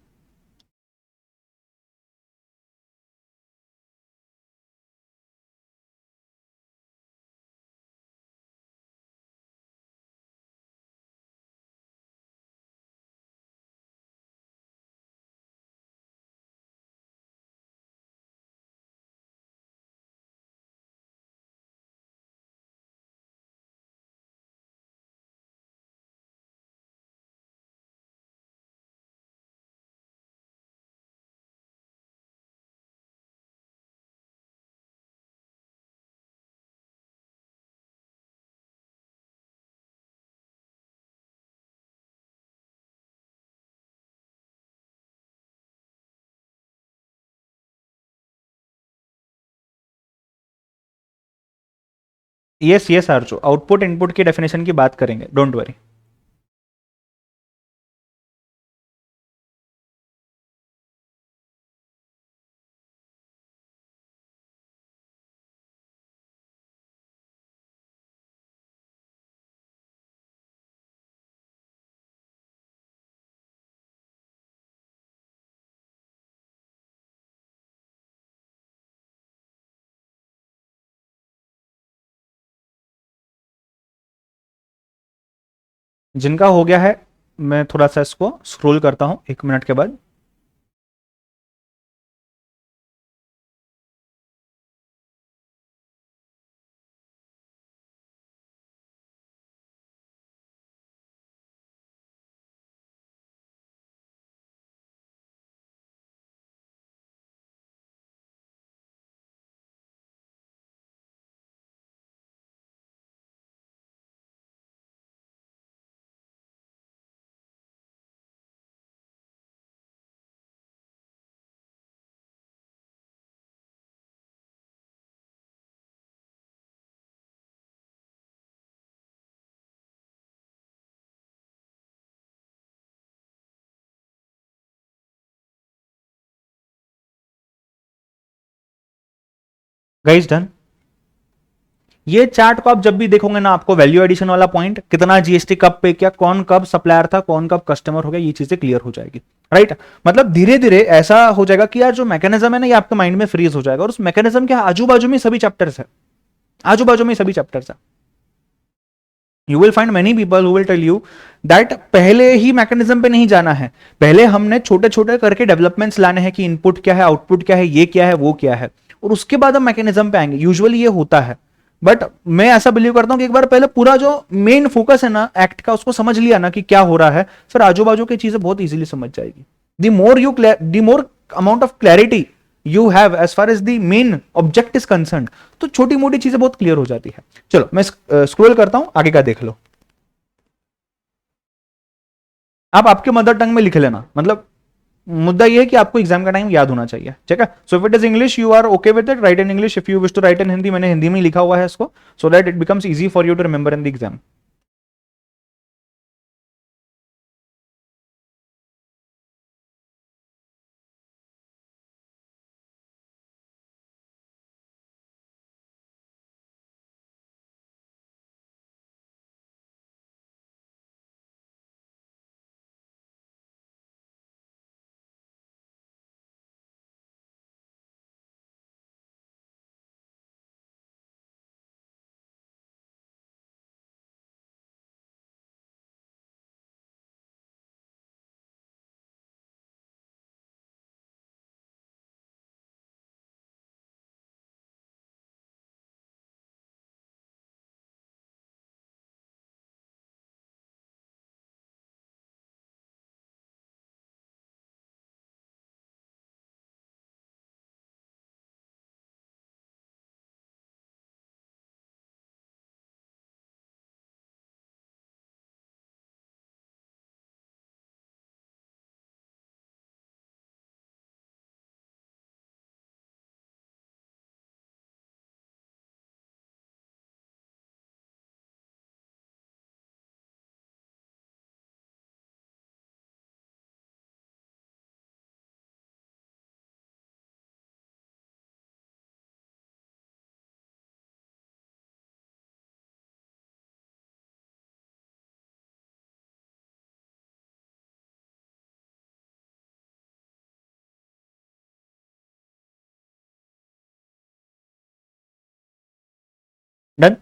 यस यस आर्चो, आउटपुट इनपुट की डेफिनेशन की बात करेंगे, डोंट वरी। जिनका हो गया है मैं थोड़ा सा इसको स्क्रॉल करता हूं 1 मिनट के बाद। Guys done. ये चार्ट को आप जब भी देखोगे ना, आपको वैल्यू एडिशन वाला पॉइंट, कितना जीएसटी कब पे किया, कौन कब सप्लायर था, कौन कब कस्टमर हो गया, ये चीजें क्लियर हो जाएगी। राइट, मतलब धीरे धीरे ऐसा हो जाएगा कि यार जो मैकेनिज्म है ना, ये आपके माइंड में फ्रीज हो जाएगा, और उस मैकेनिज्म के आजू बाजू में सभी चैप्टर्स है, आजू बाजू में सभी चैप्टर्स है। You will find many people who will tell you that पहले ही मैकेनिज्म पे नहीं जाना है, पहले हमने छोटे छोटे करके डेवलपमेंट्स लाने हैं कि इनपुट क्या है, आउटपुट क्या है, ये क्या है, वो क्या है, और उसके बाद हम मैकेनिज्म पे आएंगे। यूजुअली ये होता है, बट मैं ऐसा बिलीव करता हूं कि एक बार पहले पूरा जो मेन फोकस है ना एक्ट का, उसको समझ लिया ना कि क्या हो रहा है, फिर आजू बाजू की चीजें बहुत इजीली समझ जाएगी। The more amount of clarity you have as far as the main object is concern, तो छोटी मोटी चीजें बहुत क्लियर हो जाती है। चलो मैं स्क्रॉल करता हूं, आगे का देख लो। आप आपके मदर टंग में लिख लेना, मतलब मुद्दा ये है कि आपको एग्जाम का टाइम याद होना चाहिए, ठीक है। So if it is English you are okay with it, write in English. If you wish to write in Hindi, मैंने हिंदी में लिखा हुआ है इसको, so that it becomes easy for you to remember in the exam. Done.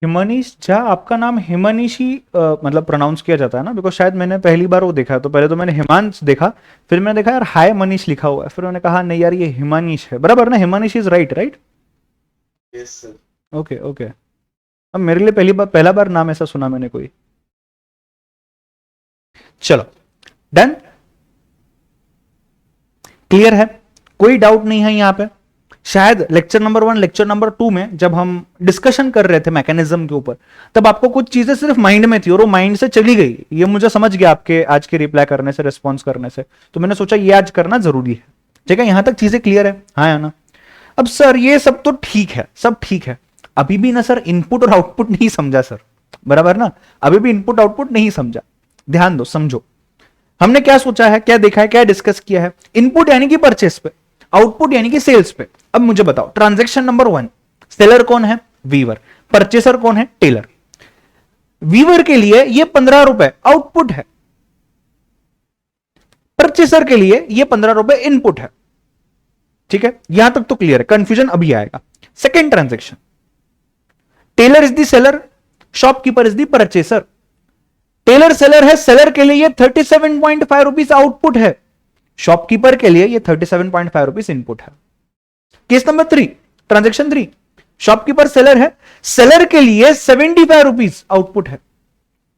Himanish Jha, आपका नाम हिमानीश ही मतलब pronounce किया जाता है ना? बिकॉज शायद मैंने पहली बार वो देखा है, तो पहले तो मैंने हिमांश देखा, फिर मैंने देखा यार हाय मनीष लिखा हुआ है, फिर मैंने कहा नहीं यार ये हिमानीश है, बराबर ना? Himanish is right, right? Yes sir. Okay okay. अब मेरे लिए पहला बार नाम ऐसा सुना मैंने कोई। चलो डन, क्लियर है, कोई डाउट नहीं है यहां पे। शायद लेक्चर नंबर 1 लेक्चर नंबर 2 में जब हम डिस्कशन कर रहे थे मैकेनिज्म के ऊपर, तब आपको कुछ चीजें सिर्फ माइंड में थी और वो माइंड से चली गई। ये मुझे समझ गया आपके आज के रिप्लाई करने से, रिस्पॉन्स करने से, तो मैंने सोचा ये आज करना जरूरी है। ठीक है, यहां तक चीजें क्लियर है, हाँ या ना? अब सर ये सब तो ठीक है, सब ठीक है, अभी भी ना सर इनपुट और आउटपुट नहीं समझा सर, बराबर ना? अभी भी इनपुट आउटपुट नहीं समझा। ध्यान दो, समझो, हमने क्या सोचा है, क्या देखा है, क्या डिस्कस किया है। इनपुट यानी कि परचेस पे, आउटपुट यानी कि सेल्स पे। अब मुझे बताओ, ट्रांजैक्शन नंबर 1, सेलर कौन है? वीवर। परचेसर कौन है? टेलर। वीवर के लिए ये 15 रुपए आउटपुट है, परचेसर के लिए ये 15 रुपए इनपुट है। ठीक है, यहां तक तो क्लियर है, कंफ्यूजन अभी आएगा। Second transaction, tailor is the seller, shopkeeper is the purchaser. Tailor seller है, सेलर के लिए ये 37.5 रुपीज आउटपुट है, शॉपकीपर के लिए ये 37.5 रुपीज इनपुट है। Case number 3, transaction 3, shopkeeper seller है, सेलर के लिए 75 रुपीज आउटपुट है,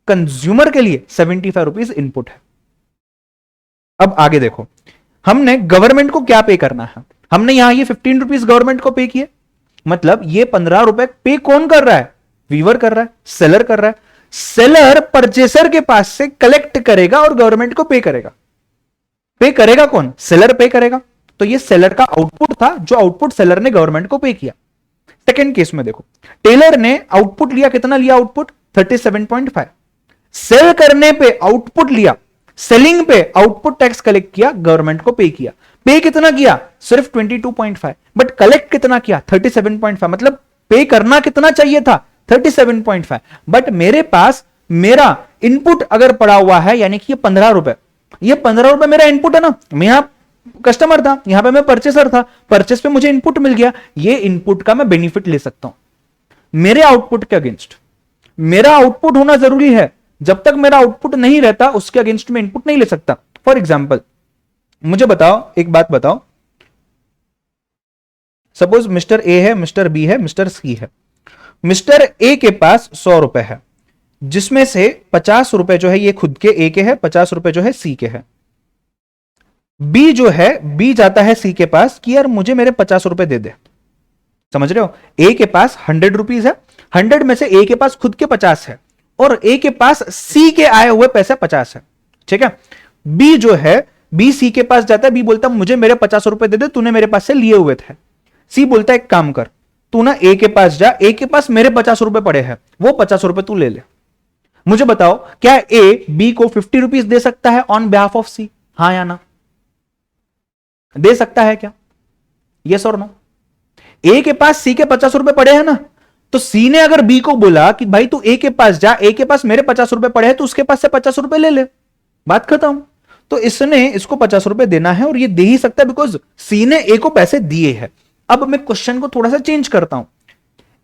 कंज्यूमर के लिए 75 रुपीज इनपुट है। अब आगे देखो, हमने गवर्नमेंट को क्या पे करना है, हमने यहां ये 15 रुपीज गवर्नमेंट को पे किए, मतलब ये 15 रुपए पे कौन कर रहा है? वीवर कर रहा है, सेलर कर रहा है। सेलर परचेसर के पास से कलेक्ट करेगा और गवर्नमेंट को पे करेगा। पे करेगा कौन? सेलर पे करेगा। तो ये सेलर का आउटपुट था, जो आउटपुट सेलर ने गवर्नमेंट को पे किया। सेकेंड केस में देखो, टेलर ने आउटपुट लिया, कितना लिया आउटपुट? 37.5। सेल करने पे आउटपुट लिया, सेलिंग पे आउटपुट टैक्स कलेक्ट किया, गवर्नमेंट को पे किया। पे कितना किया? सिर्फ 22.5, बट कलेक्ट कितना किया? 37.5। मतलब पे करना कितना चाहिए था? 37.5, बट मेरे पास मेरा इनपुट अगर पड़ा हुआ है, यानी कि ये 15 रुपए, ये 15 रुपए मेरा इनपुट है ना। मैं यहां कस्टमर था, यहां पे मैं परचेसर था, परचेस पे मुझे इनपुट मिल गया, ये इनपुट का मैं बेनिफिट ले सकता हूं मेरे आउटपुट के अगेंस्ट। मेरा आउटपुट होना जरूरी है, जब तक मेरा आउटपुट नहीं रहता उसके अगेंस्ट में इनपुट नहीं ले सकता। फॉर एग्जाम्पल मुझे बताओ, एक बात बताओ, सपोज मिस्टर ए है, मिस्टर बी है, मिस्टर सी है। मिस्टर ए के पास 100 रुपए है, जिसमें से 50 रुपए जो है ये खुद के ए के है, 50 रुपए जो है सी के है। बी जो है, बी जाता है सी के पास कि यार मुझे मेरे 50 रुपए दे दे। समझ रहे हो? ए के पास 100 रुपीज है, 100 में से ए के पास खुद के 50 है और ए के पास सी के आए हुए पैसे 50 है। ठीक है, बी जो है, बी सी के पास जाता है, बी बोलता है मुझे मेरे 50 रुपए दे दे, तूने मेरे पास से लिए हुए थे। सी बोलता है एक काम कर, तू ना ए के पास जा, ए के पास मेरे 50 रुपए पड़े हैं, वो 50 रुपए तू ले ले। मुझे बताओ, क्या ए बी को 50 रुपीज दे सकता है ऑन बिहाफ ऑफ सी? हाँ या ना? दे सकता है क्या? यस और नो? ए के पास सी के 50 रुपए पड़े हैं ना, तो सी ने अगर बी को बोला कि भाई तू ए के पास जा, ए के पास मेरे 50 रुपए पड़े हैं, तो उसके पास से 50 रुपए ले ले, बात खत्म। तो इसने इसको 50 रुपए देना है और ये दे ही सकता है, बिकॉज सी ने ए को पैसे दिए हैं। अब मैं क्वेश्चन को थोड़ा सा चेंज करता हूं,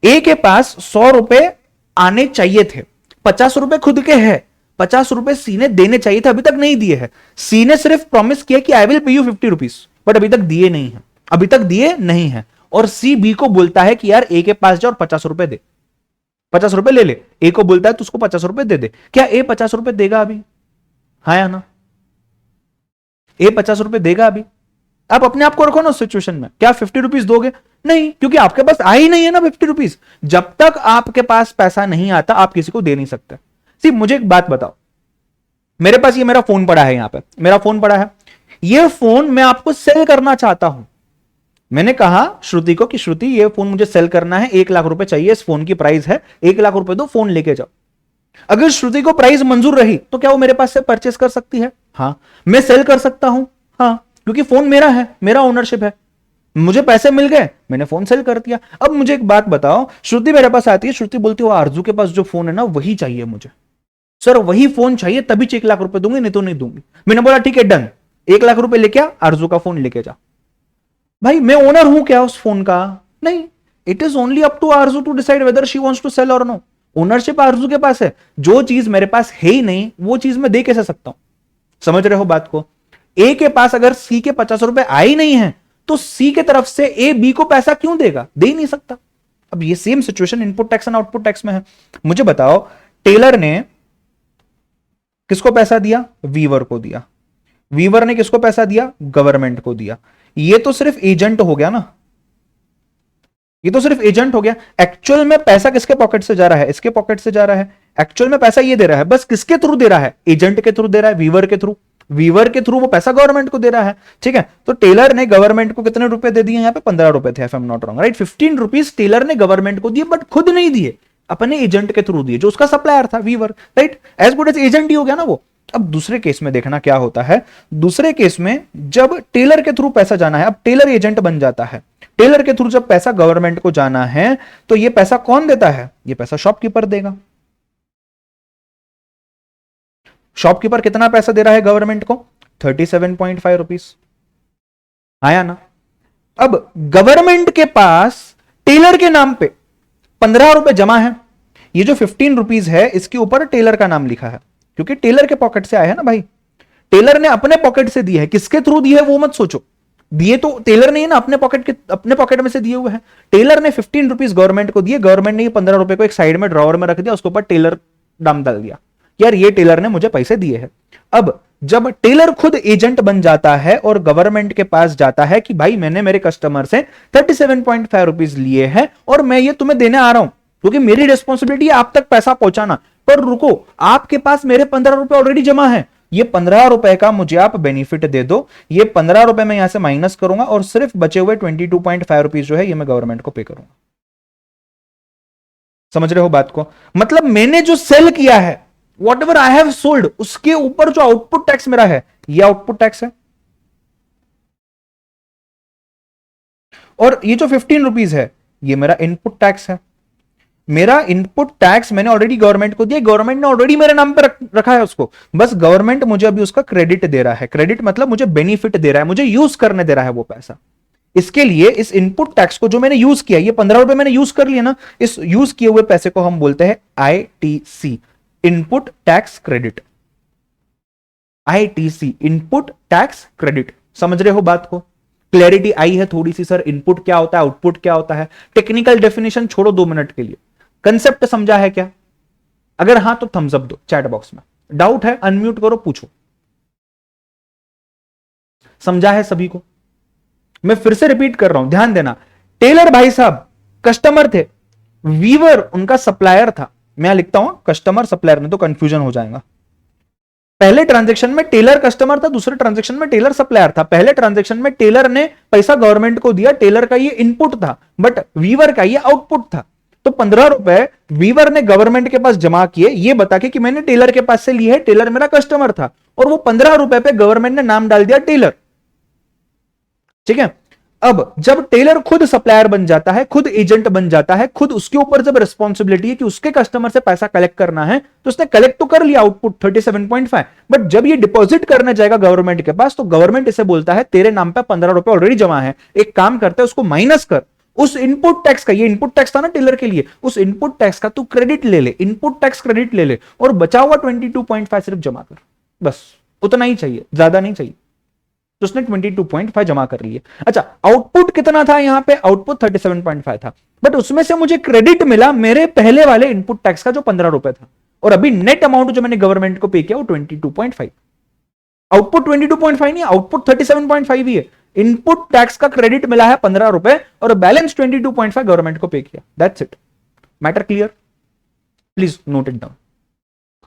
ए के पास 100 रुपए आने चाहिए थे, 50 रुपए खुद के हैं, 50 रुपए सी ने देने चाहिए थे, अभी तक नहीं दिए हैं। सी ने सिर्फ प्रॉमिस किया कि I will pay you 50 rupees, but अभी तक दिए नहीं है, अभी तक दिए नहीं है। और सी बी को बोलता है कि यार ए के पास जा और 50 रुपए दे, 50 रुपए ले ले। ए को बोलता है तो उसको 50 रुपए दे दे। क्या ए 50 रुपए देगा अभी? हाँ या ना? ए 50 रुपए देगा अभी? आप अपने आप को रखो ना उस सिचुएशन में, क्या 50 रुपीज दोगे? नहीं, क्योंकि आपके पास आ ही नहीं है ना 50 रुपीज। जब तक आपके पास पैसा नहीं आता आप किसी को दे नहीं सकते। सी मुझे एक बात बताओ, मेरे पास ये मेरा फोन पड़ा है, यहां पे मेरा फोन पड़ा है, ये फोन मैं आपको सेल करना चाहता हूं। मैंने कहा श्रुति को कि श्रुति ये फोन मुझे सेल करना है, 1 लाख रुपए चाहिए, इस फोन की प्राइस है 1 लाख रुपए दो, फोन लेके जाओ। अगर श्रुति को प्राइस मंजूर रही तो क्या वो मेरे पास से परचेस कर सकती है? हाँ। मैं सेल कर सकता हूं? हाँ, क्योंकि फोन मेरा है, मेरा ओनरशिप है, मुझे पैसे मिल गए, मैंने फोन सेल कर दिया। अब मुझे एक बात बताओ, श्रुति मेरे पास आती है, श्रुति बोलती है आरजू के पास जो फोन है ना वही चाहिए मुझे, सर वही फोन चाहिए, तभी 1 लाख रुपए दूंगी, नहीं तो नहीं दूंगी। मैंने बोला ठीक है डन, 1 लाख रुपए लेके आ, आरजू का फोन लेके जा। भाई मैं ओनर हूं क्या उस फोन का? नहीं, it is only up to Arzoo to decide whether she wants to sell or no. Ownership Arzoo के पास है, जो चीज मेरे पास है ही नहीं वो चीज मैं दे कैसे सकता हूं? समझ रहे हो बात को? ए के पास अगर सी के 50 रुपए आए ही नहीं है तो सी के तरफ से ए बी को पैसा क्यों देगा? दे ही नहीं सकता। अब ये same situation input tax and output tax में है। मुझे बताओ, टेलर ने किसको पैसा दिया? वीवर को दिया। वीवर ने किसको पैसा दिया? गवर्नमेंट को दिया। ये तो सिर्फ एजेंट हो गया ना, ये तो सिर्फ एजेंट हो गया। एक्चुअल में पैसा किसके पॉकेट से जा रहा है? इसके पॉकेट से जा रहा है। एक्चुअल में पैसा ये दे रहा है, बस किसके थ्रू दे रहा है? एजेंट के थ्रू दे रहा है, वीवर के थ्रू। वीवर के थ्रू वो पैसा गवर्नमेंट को दे रहा है, ठीक है। तो टेलर ने गवर्नमेंट को कितने रुपए दे दिए? यहाँ पे 15 रुपए थे, if I am not wrong, right. 15 rupees tailor ने गवर्नमेंट को दिए, बट खुद नहीं दिए, अपने एजेंट के थ्रू दिए, जो उसका सप्लायर था, weaver, right. As good as agent ही हो गया ना वो। अब दूसरे केस में देखना क्या होता है। दूसरे केस में जब टेलर के थ्रू पैसा जाना है, अब टेलर एजेंट बन जाता है। टेलर के थ्रू जब पैसा गवर्नमेंट को जाना है, तो ये पैसा कौन देता है? ये पैसा शॉपकीपर देगा। शॉपकीपर कितना पैसा दे रहा है गवर्नमेंट को? 37.5 रुपीज। आया ना? अब गवर्नमेंट के पास टेलर के नाम पे 15 रुपए जमा है। ये जो 15 रुपीज है, इसके ऊपर टेलर का नाम लिखा है, क्योंकि टेलर के पॉकेट से आया है ना भाई। टेलर ने अपने पॉकेट से दिया है, किसके थ्रू दिया है वो मत सोचो। दिए तो टेलर ने ही ना, अपने पॉकेट में से दिए हुए हैं। टेलर ने 15 रुपीज गवर्नमेंट को दिए, गवर्नमेंट ने ये 15 रुपए को एक साइड में ड्रॉवर में रख दिया, उसके ऊपर टेलर नाम डाल दिया, यार ये टेलर ने मुझे पैसे दिए हैं। अब जब टेलर खुद एजेंट बन जाता है और गवर्नमेंट के पास जाता है कि भाई मैंने मेरे कस्टमर से 37.5 रुपीज लिए हैं और मैं ये तुम्हें देने आ रहा हूं, क्योंकि मेरी रिस्पॉन्सिबिलिटी है आप तक पैसा पहुंचाना। पर रुको, आपके पास मेरे 15 रुपए ऑलरेडी जमा है, ये 15 रुपए का मुझे आप बेनिफिट दे दो। ये 15 रुपए मैं यहां से माइनस करूंगा और सिर्फ बचे हुए 22.5 रुपीज जो है ये मैं गवर्नमेंट को पे करूंगा। समझ रहे हो बात को? मतलब मैंने जो सेल किया है, what ever I have sold, उसके ऊपर जो आउटपुट टैक्स मेरा है, ये आउटपुट टैक्स है। और ये जो 15 रुपीज है, ये मेरा इनपुट टैक्स है। मेरा इनपुट टैक्स मैंने ऑलरेडी गवर्नमेंट को दिया, गवर्नमेंट ने ऑलरेडी मेरे नाम पे रखा है उसको, बस गवर्नमेंट मुझे अभी उसका क्रेडिट दे रहा है। क्रेडिट मतलब मुझे बेनिफिट दे रहा है, मुझे यूज करने दे रहा है वो पैसा। इसके लिए इस इनपुट टैक्स को जो मैंने यूज किया, ये 15 रुपए मैंने यूज कर लिया ना, इस यूज किए हुए पैसे को हम बोलते हैं ITC, input tax credit. ITC, input tax credit. समझ रहे हो बात को? क्लैरिटी आई है थोड़ी सी? सर इनपुट क्या होता है, आउटपुट क्या होता है? टेक्निकल डेफिनेशन छोड़ो 2 मिनट के लिए, कंसेप्ट समझा है क्या? अगर हां तो थम्स अप दो चैट बॉक्स में। डाउट है अनम्यूट करो, पूछो। समझा है सभी को? मैं फिर से रिपीट कर रहा हूं, ध्यान देना। टेलर भाई साहब कस्टमर थे, वीवर उनका सप्लायर था। मैं यहां लिखता हूं कस्टमर सप्लायर, नहीं तो कंफ्यूजन हो जाएगा। पहले ट्रांजैक्शन में टेलर कस्टमर था, दूसरे ट्रांजैक्शन में टेलर सप्लायर था। पहले ट्रांजैक्शन में टेलर ने पैसा गवर्नमेंट को दिया, टेलर का ये इनपुट था, बट वीवर का ये आउटपुट था। तो 15 रुपए वीवर ने गवर्नमेंट के पास जमा किए, ये बता के कि मैंने टेलर के पास से लिए है, टेलर मेरा कस्टमर था, और वो 15 रुपए पे गवर्नमेंट ने नाम डाल दिया टेलर। ठीक है। अब जब टेलर खुद सप्लायर बन जाता है, खुद एजेंट बन जाता है, खुद उसके ऊपर जब रिस्पॉन्सिबिलिटी है कि उसके कस्टमर से पैसा कलेक्ट करना है, तो उसने कलेक्ट तो कर लिया आउटपुट 37.5, बट जब ये डिपॉजिट करने जाएगा गवर्नमेंट के पास, तो गवर्नमेंट इसे बोलता है तेरे नाम पे 15 रुपए ऑलरेडी जमा है, एक काम करते हैं उसको माइनस कर, उस इनपुट टैक्स का, ये इनपुट टैक्स था ना टेलर के लिए, उस इनपुट टैक्स का तू क्रेडिट ले ले, इनपुट टैक्स क्रेडिट ले ले, और बचा हुआ 22.5 सिर्फ जमा कर। बस उतना ही चाहिए, ज्यादा नहीं चाहिए। तो उसने 22.5 जमा कर लिए। अच्छा, आउटपुट कितना था यहां पे? आउटपुट 37.5 था, बट उसमें से मुझे क्रेडिट मिला मेरे पहले वाले इनपुट टैक्स का जो 15 रुपए था, और अभी नेट अमाउंट जो मैंने गवर्नमेंट को पे किया वो 22.5। आउटपुट 22.5 नहीं, आउटपुट 37.5 ही है। इनपुट टैक्स का क्रेडिट मिला है 15 रुपए, और बैलेंस 22.5 गवर्नमेंट को पे किया। That's it. Matter clear? Please note it down,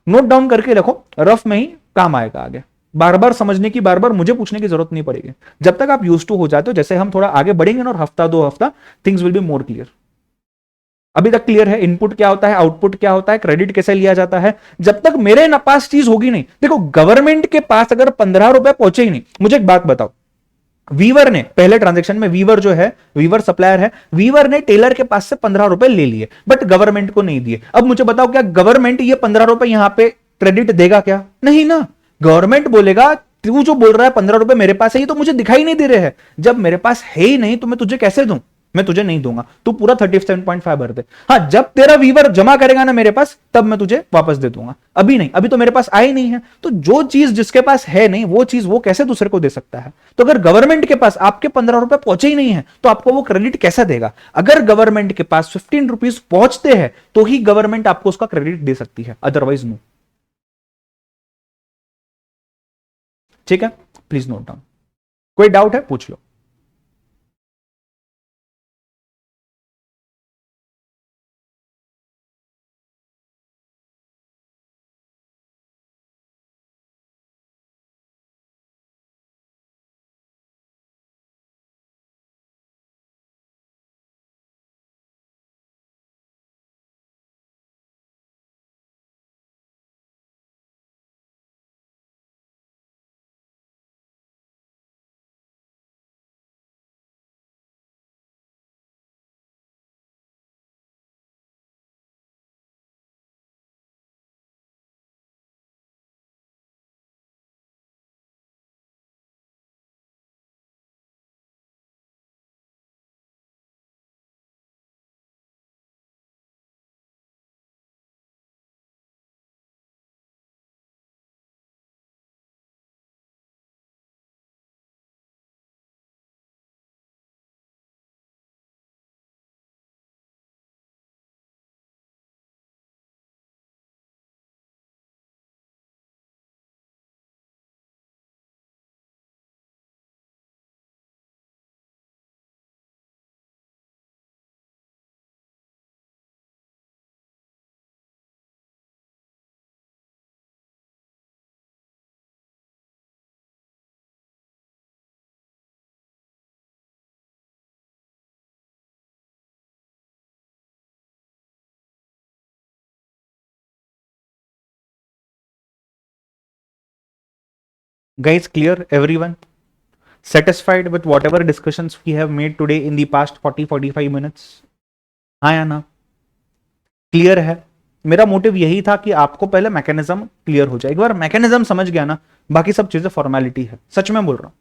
note down करके रखो, रफ में ही काम आएगा आगे। बार बार समझने की, बार बार मुझे पूछने की जरूरत नहीं पड़ेगी। जब तक आप यूज टू हो जाते हो, जैसे हम थोड़ा आगे बढ़ेंगे ना, और हफ्ता 2 हफ्ता, things will be more clear. अभी तक क्लियर है? इनपुट क्या होता है, आउटपुट क्या होता है, क्रेडिट कैसे लिया जाता है? जब तक मेरे ना पास चीज होगी नहीं, देखो गवर्नमेंट के पास अगर 15 रुपए पहुंचे ही नहीं, मुझे एक बात बताओ, वीवर ने पहले ट्रांजैक्शन में, वीवर जो है, वीवर सप्लायर है, वीवर ने टेलर के पास से 15 रुपए ले लिए, बट गवर्नमेंट को नहीं दिए। अब मुझे बताओ, क्या गवर्नमेंट ये 15 रुपए यहां पे क्रेडिट देगा क्या? नहीं ना। गवर्नमेंट बोलेगा तू जो बोल रहा है 15 रुपए मेरे पास है, ये तो मुझे दिखाई नहीं दे रहे हैं। जब मेरे पास है ही नहीं तो मैं तुझे कैसे दूं? मैं तुझे नहीं दूंगा, तू पूरा 37.5 भर दे। हाँ, जब तेरा वीवर जमा करेगा ना मेरे पास, तब मैं तुझे वापस दे दूंगा। अभी नहीं, अभी तो मेरे पास आई नहीं है। तो जो चीज जिसके पास है नहीं, वो चीज वो कैसे दूसरे को दे सकता है? तो अगर गवर्नमेंट के पास आपके 15 रुपए पहुंचे ही नहीं है, तो आपको वो क्रेडिट कैसे देगा? अगर गवर्नमेंट के पास 15 रुपीज पहुंचते हैं, तो ही गवर्नमेंट आपको उसका क्रेडिट दे सकती है, अदरवाइज नो। ठीक है, प्लीज नोट डाउन। कोई डाउट है पूछ लो। Guys, clear? Everyone satisfied with whatever discussions we have made today in the past 40-45 minutes? हाँ या ना? क्लियर है? मेरा मोटिव यही था कि आपको पहले मैकेनिज्म क्लियर हो जाए। एक बार मैकेनिज्म समझ गया ना, बाकी सब चीजें फॉर्मेलिटी है। सच में बोल रहा हूं,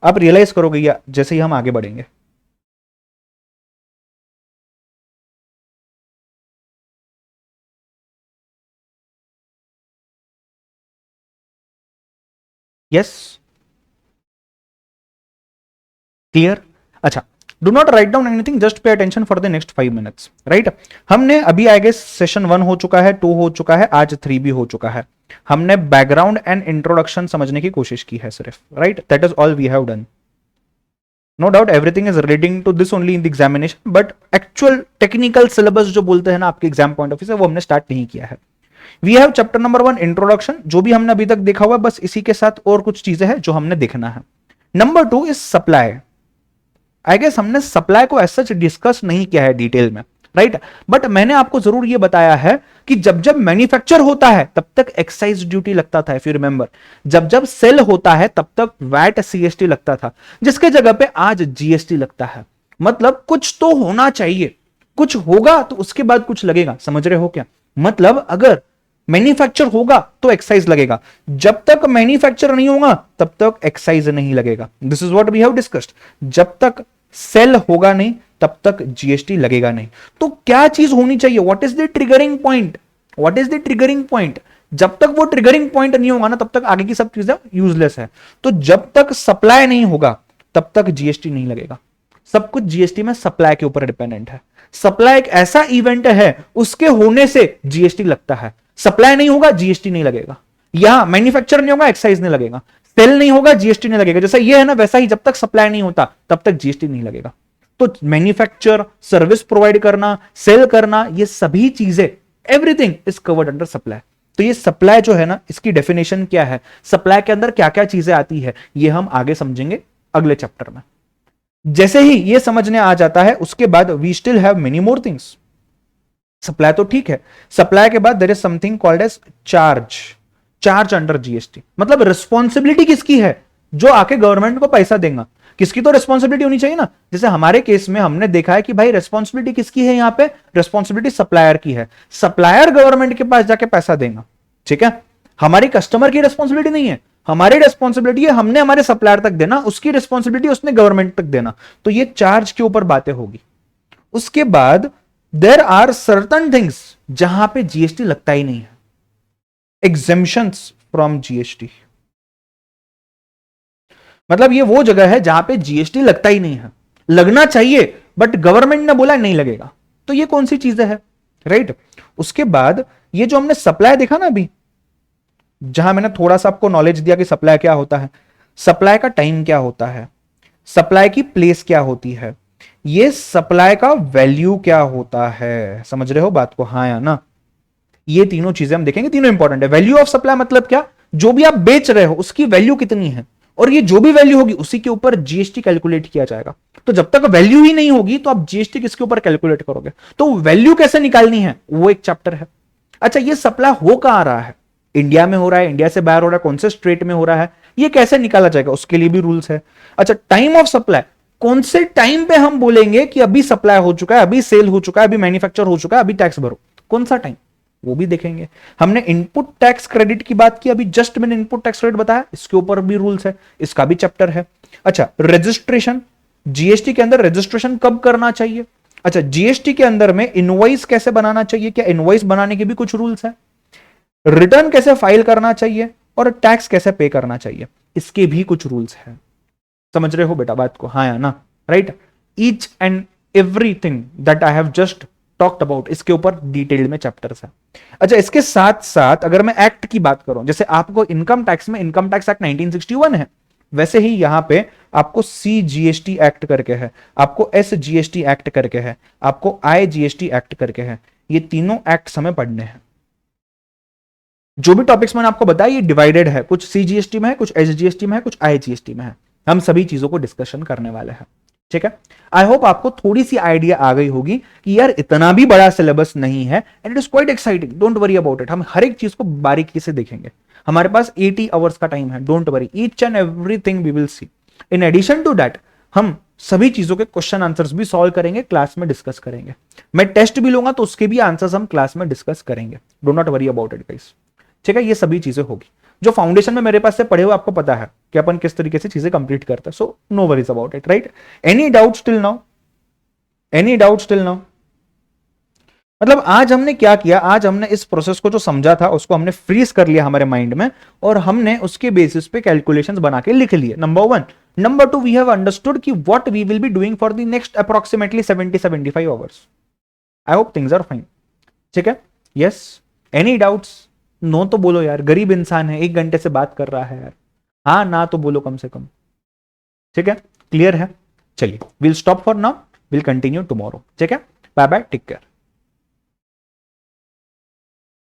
आप रियलाइज करोगे या जैसे ही हम आगे बढ़ेंगे। Yes, clear? अच्छा, do not write down anything, just pay attention for the next 5 minutes, right? हमने अभी आई गेस सेशन 1 हो चुका है, 2 हो चुका है, आज 3 भी हो चुका है। हमने बैकग्राउंड एंड इंट्रोडक्शन समझने की कोशिश की है सिर्फ, right? That is all we have done. No doubt everything is relating to this only in the examination, but actual technical syllabus जो बोलते हैं ना आपके एग्जाम पॉइंट ऑफ व्यू से, वो हमने स्टार्ट नहीं किया है। We have chapter number 1 introduction, जो भी हमने अभी तक देखा हुआ, बस इसी के साथ और कुछ चीजें हैं जो हमने देखना है। Number 2 is supply. I guess हमने सप्लाई को एज सच डिस्कस नहीं किया है डिटेल में, राइट? बट मैंने आपको जरूर यह बताया है कि जब जब मैन्युफैक्चर होता है तब तक एक्साइज ड्यूटी लगता था, इफ यू रिमेंबर। जब जब सेल होता है तब तक वैट सीएसटी लगता था, जिसके जगह पे आज जीएसटी लगता है। मतलब कुछ तो होना चाहिए, कुछ होगा तो उसके बाद कुछ लगेगा। समझ रहे हो क्या? मतलब अगर मैन्युफैक्चर होगा तो एक्साइज लगेगा, जब तक मैन्युफैक्चर नहीं होगा तब तक एक्साइज नहीं लगेगा। This is what we have discussed. जब तक सेल होगा नहीं तब तक जीएसटी लगेगा नहीं। तो क्या चीज होनी चाहिए? What is the triggering point? What is the triggering point? जब तक वो ट्रिगरिंग पॉइंट नहीं होगा ना, तब तक आगे की सब चीजें यूजलेस है। तो जब तक सप्लाई नहीं होगा तब तक जीएसटी नहीं लगेगा। सब कुछ जीएसटी में सप्लाई के ऊपर डिपेंडेंट है। सप्लाई एक ऐसा इवेंट है, उसके होने से जीएसटी लगता है। सप्लाई नहीं होगा जीएसटी नहीं लगेगा, यहां मैन्युफैक्चर नहीं होगा एक्साइज नहीं लगेगा, सेल नहीं होगा जीएसटी नहीं लगेगा। जैसा ये है ना, वैसा ही जब तक सप्लाई नहीं होता तब तक जीएसटी नहीं लगेगा। तो मैन्युफैक्चर, सर्विस प्रोवाइड करना, सेल करना, ये सभी चीजें, everything is covered under supply. तो ये सप्लाई जो है ना, इसकी डेफिनेशन क्या है, सप्लाई के अंदर क्या क्या चीजें आती है, ये हम आगे समझेंगे अगले चैप्टर में। जैसे ही ये समझने आ जाता है, उसके बाद we still have many more things. Supply तो ठीक है, सप्लाई के बाद there is something called as charge. Charge under GST, मतलब रिस्पॉन्सिबिलिटी किसकी है? जो आके गवर्नमेंट को पैसा देगा, किसकी तो रिस्पॉन्सिबिलिटी होनी चाहिए ना। जैसे हमारे केस में हमने देखा है कि भाई रिस्पॉन्सिबिलिटी किसकी है, यहां पे रिस्पॉन्सिबिलिटी सप्लायर की है। सप्लायर गवर्नमेंट के पास जाके पैसा देगा, ठीक है? हमारी कस्टमर की रिस्पॉन्सिबिलिटी नहीं है, हमारी रिस्पॉन्सिबिलिटी है हमने हमारे सप्लायर तक देना, उसकी रिस्पॉन्सिबिलिटी उसने गवर्नमेंट तक देना। तो ये चार्ज के ऊपर बातें होगी। उसके बाद देयर आर सर्टन थिंग्स जहां पे जीएसटी लगता ही नहीं है, एग्जेम्पशंस फ्रॉम जीएसटी। मतलब ये वो जगह है जहां पे जीएसटी लगता ही नहीं है, लगना चाहिए बट गवर्नमेंट ने बोला नहीं लगेगा। तो ये कौन सी चीजें है, राइट? उसके बाद ये जो हमने सप्लाई देखा ना अभी, जहां मैंने थोड़ा सा आपको नॉलेज दिया कि सप्लाई क्या होता है, सप्लाई का टाइम क्या होता है, सप्लाई की प्लेस क्या होती है, ये सप्लाई का वैल्यू क्या होता है। समझ रहे हो बात को? हाँ या ना? ये तीनों चीजें हम देखेंगे, तीनों इंपॉर्टेंट है। वैल्यू ऑफ सप्लाई मतलब क्या? जो भी आप बेच रहे हो उसकी वैल्यू कितनी है, और ये जो भी वैल्यू होगी उसी के ऊपर जीएसटी कैलकुलेट किया जाएगा। तो जब तक वैल्यू ही नहीं होगी तो आप जीएसटी किसके ऊपर कैलकुलेट करोगे? तो वैल्यू कैसे निकालनी है वो एक चैप्टर है। अच्छा, ये सप्लाई हो कहां रहा है? इंडिया में हो रहा है, इंडिया से बाहर हो रहा है, कौन से स्टेट में हो रहा है, ये कैसे निकाला जाएगा, उसके लिए भी रूल्स है। अच्छा, टाइम ऑफ सप्लाई, कौन से टाइम पे हम बोलेंगे कि अभी सप्लाई हो चुका है, अभी सेल हो चुका है, अभी मैन्युफैक्चर हो चुका है, अभी टैक्स भरो, कौन सा टाइम, वो भी देखेंगे। हमने इनपुट टैक्स क्रेडिट की बात की, अभी जस्ट मैंने इनपुट टैक्स क्रेडिट बताया, इसके ऊपर भी रूल्स है, इसका भी चैप्टर है। अच्छा, रजिस्ट्रेशन, जीएसटी के अंदर रजिस्ट्रेशन कब करना चाहिए। अच्छा, जीएसटी के अंदर में इनवॉइस कैसे बनाना चाहिए, क्या इनवॉइस बनाने के भी कुछ रूल्स है, रिटर्न कैसे फाइल करना चाहिए, और टैक्स कैसे पे करना चाहिए, इसके भी कुछ रूल्स है। समझ रहे हो बेटा बात को? हाँ या ना? Right? Each and everything that I have just talked about, इसके ऊपर डिटेल्ड में चैप्टर्स है। अच्छा, इसके साथ साथ अगर मैं एक्ट की बात करूं, जैसे आपको इनकम टैक्स में इनकम टैक्स एक्ट 1961 है, वैसे ही यहां पे आपको CGST एक्ट करके है, आपको SGST एक्ट करके है, आपको IGST एक्ट करके है। ये तीनों एक्ट हमें पढ़ने हैं। जो भी टॉपिक्स मैंने आपको बताया ये डिवाइडेड है, कुछ CGST में है, कुछ SGST में है, कुछ IGST में है। हम सभी चीजों को डिस्कशन करने वाले हैं, ठीक है? आई होप आपको थोड़ी सी आइडिया आ गई होगी कि यार इतना भी बड़ा सिलेबस नहीं है, and it is quite exciting, don't worry about it. हम हर एक चीज को बारीकी से देखेंगे, हमारे पास 80 आवर्स का टाइम है, don't worry, each and everything we will see. In addition to that हम सभी चीजों के क्वेश्चन आंसर्स भी सॉल्व करेंगे, क्लास में डिस्कस करेंगे। मैं टेस्ट भी लूंगा तो उसके भी आंसर्स हम क्लास में डिस्कस करेंगे, do not worry about it guys, ठीक है। ये सभी चीजें होगी जो फाउंडेशन में मेरे पास से पढ़े हुए आपको पता है कि अपन किस तरीके से चीजें कंप्लीट करते हैं, so no worries about it, right. Any doubts till now, any doubts till now? मतलब आज हमने क्या किया, आज हमने इस प्रोसेस को जो समझा था उसको हमने फ्रीज कर लिया हमारे माइंड में और हमने उसके बेसिस पे कैलकुलेशंस बना के लिख लिए, number 1। Number 2, we have understood कि what we will be doing for the next approximately 70-75 hours. I hope things are fine, ठीक है। Yes, any doubts? नो तो बोलो यार, गरीब इंसान है, 1 घंटे से बात कर रहा है यार। हाँ ना तो बोलो कम से कम, ठीक है। क्लियर है? चलिए, will stop for now, will continue tomorrow, ठीक है। Bye bye, take care.